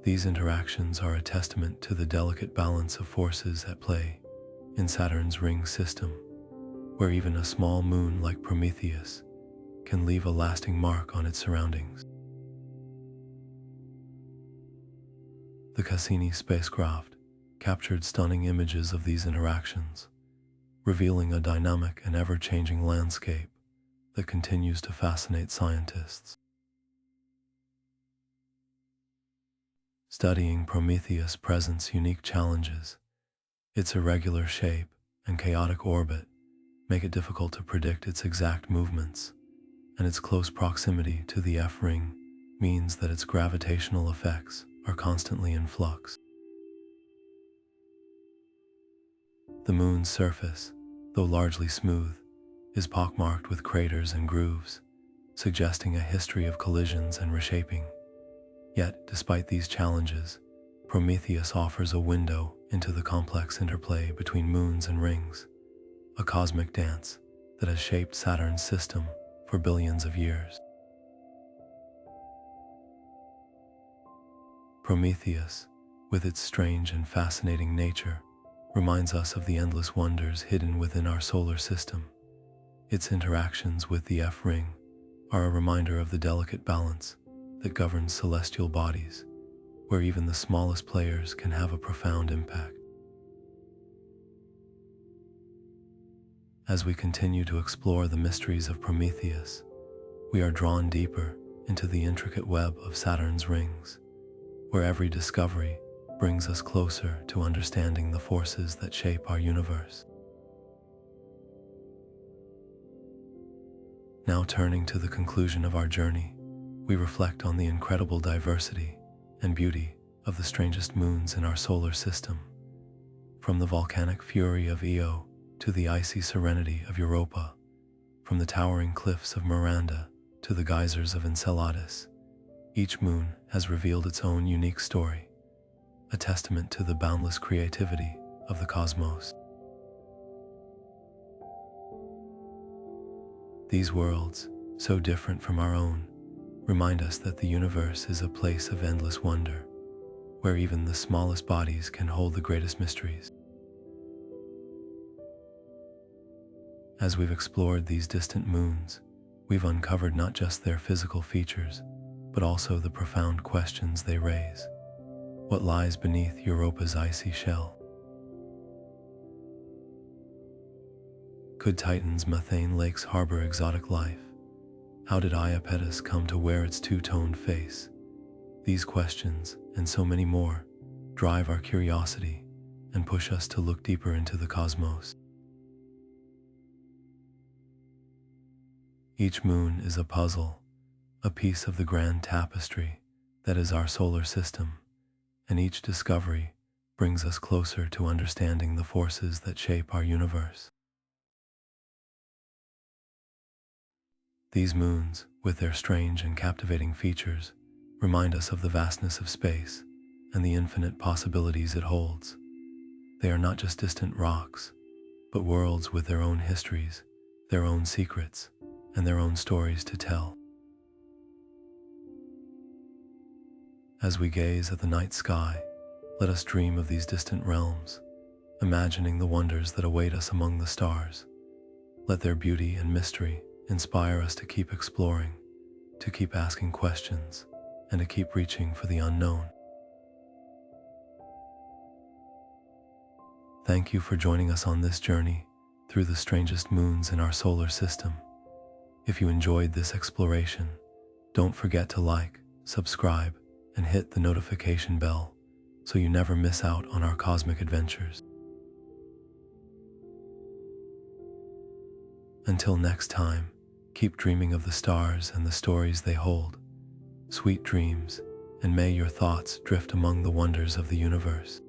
These interactions are a testament to the delicate balance of forces at play in Saturn's ring system, where even a small moon like Prometheus can leave a lasting mark on its surroundings. The Cassini spacecraft captured stunning images of these interactions, revealing a dynamic and ever-changing landscape that continues to fascinate scientists. Studying Prometheus presents unique challenges. Its irregular shape and chaotic orbit make it difficult to predict its exact movements, and its close proximity to the F ring means that its gravitational effects are constantly in flux. The Moon's surface, though largely smooth, is pockmarked with craters and grooves, suggesting a history of collisions and reshaping. Yet, despite these challenges, Prometheus offers a window into the complex interplay between moons and rings, a cosmic dance that has shaped Saturn's system for billions of years. Prometheus, with its strange and fascinating nature, reminds us of the endless wonders hidden within our solar system. Its interactions with the F ring are a reminder of the delicate balance that governs celestial bodies, where even the smallest players can have a profound impact. As we continue to explore the mysteries of Prometheus, we are drawn deeper into the intricate web of Saturn's rings, where every discovery brings us closer to understanding the forces that shape our universe. Now turning to the conclusion of our journey, we reflect on the incredible diversity and beauty of the strangest moons in our solar system. From the volcanic fury of Io to the icy serenity of Europa, from the towering cliffs of Miranda to the geysers of Enceladus, each moon has revealed its own unique story, a testament to the boundless creativity of the cosmos. These worlds, so different from our own, remind us that the universe is a place of endless wonder, where even the smallest bodies can hold the greatest mysteries. As we've explored these distant moons, we've uncovered not just their physical features, but also the profound questions they raise. What lies beneath Europa's icy shell? Could Titan's methane lakes harbor exotic life? How did Iapetus come to wear its two-toned face? These questions, and so many more, drive our curiosity and push us to look deeper into the cosmos. Each moon is a puzzle, a piece of the grand tapestry that is our solar system, and each discovery brings us closer to understanding the forces that shape our universe. These moons, with their strange and captivating features, remind us of the vastness of space and the infinite possibilities it holds. They are not just distant rocks, but worlds with their own histories, their own secrets, and their own stories to tell. As we gaze at the night sky, let us dream of these distant realms, imagining the wonders that await us among the stars. Let their beauty and mystery inspire us to keep exploring, to keep asking questions, and to keep reaching for the unknown. Thank you for joining us on this journey through the strangest moons in our solar system. If you enjoyed this exploration, don't forget to like, subscribe, and hit the notification bell so you never miss out on our cosmic adventures. Until next time, keep dreaming of the stars and the stories they hold. Sweet dreams, and may your thoughts drift among the wonders of the universe.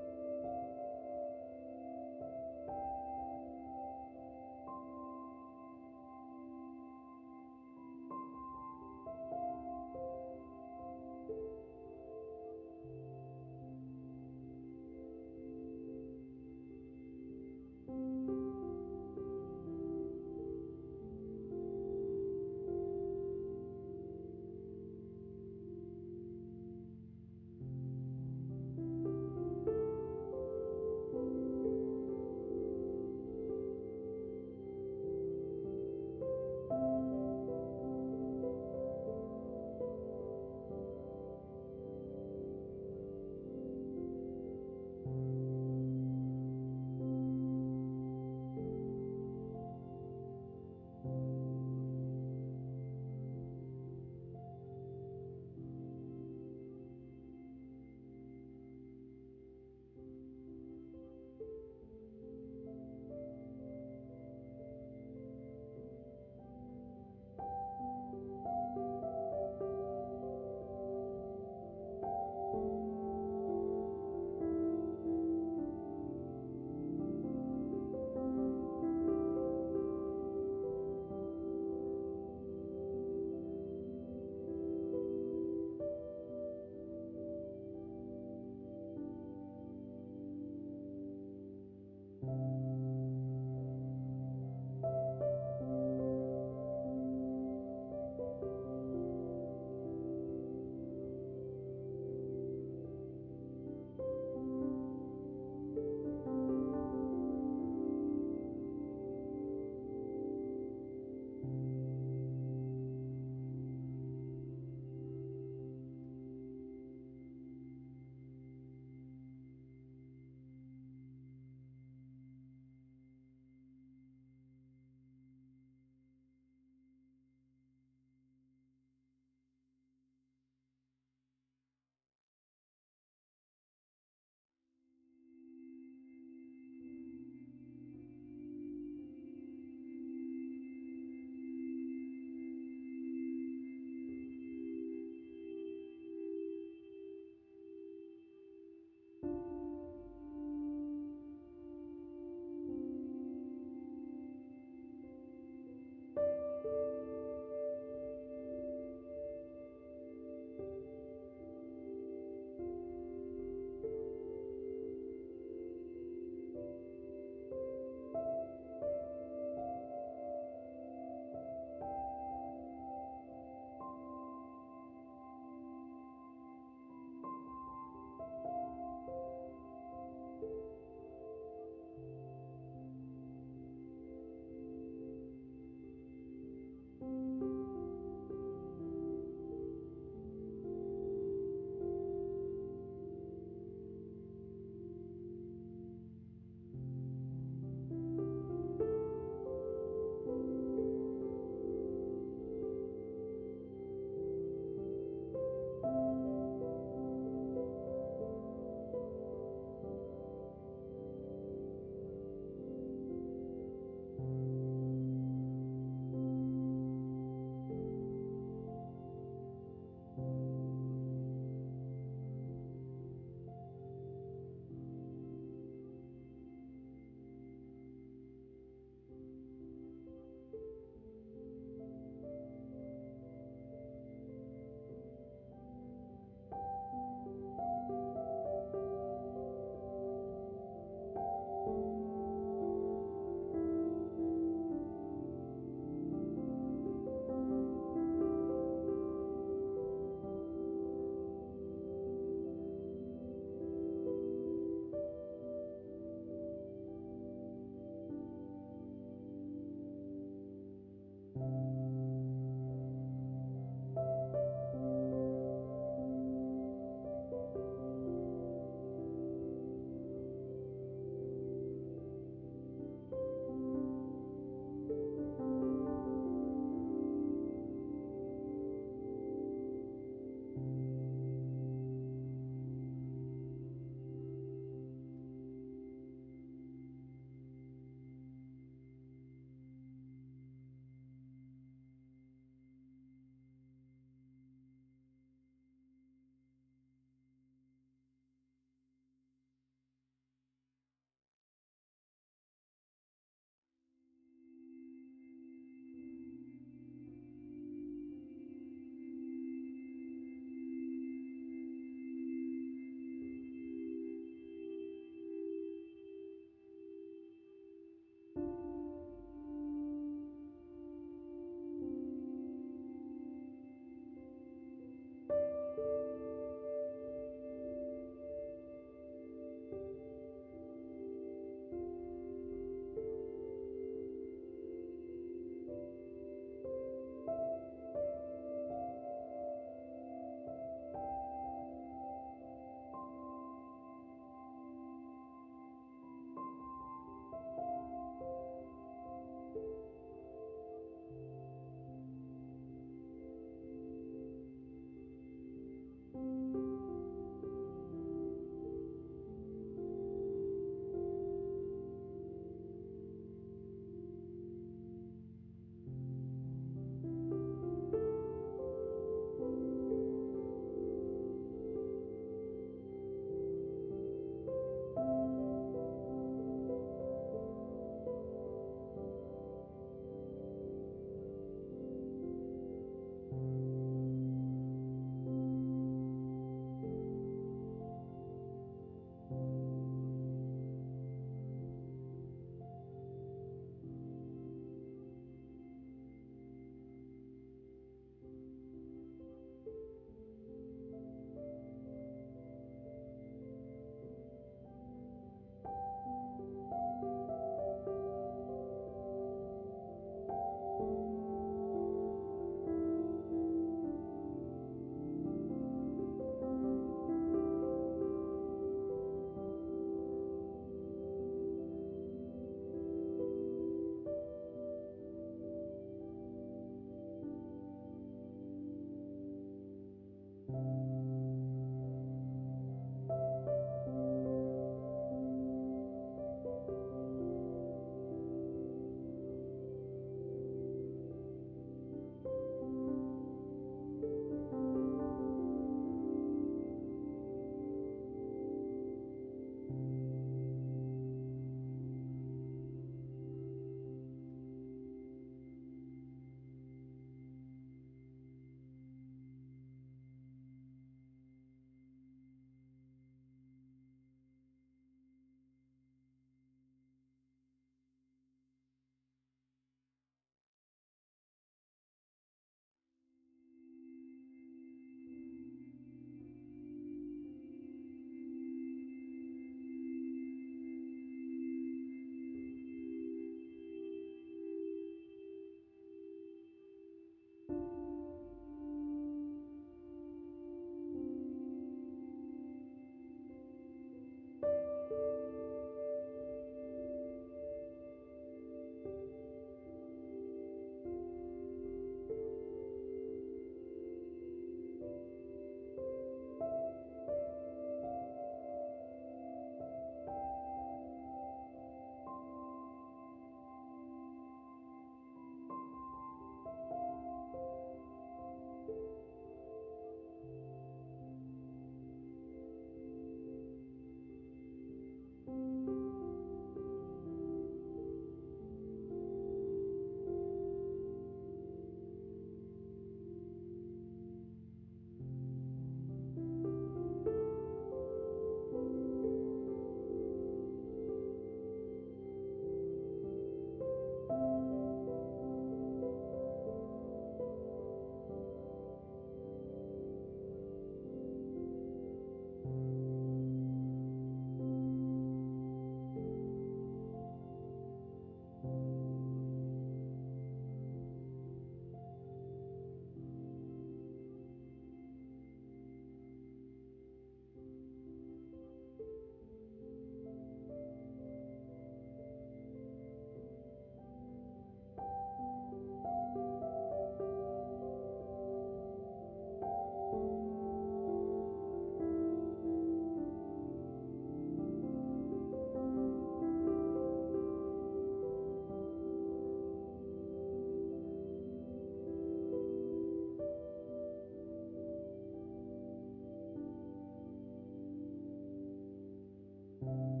you.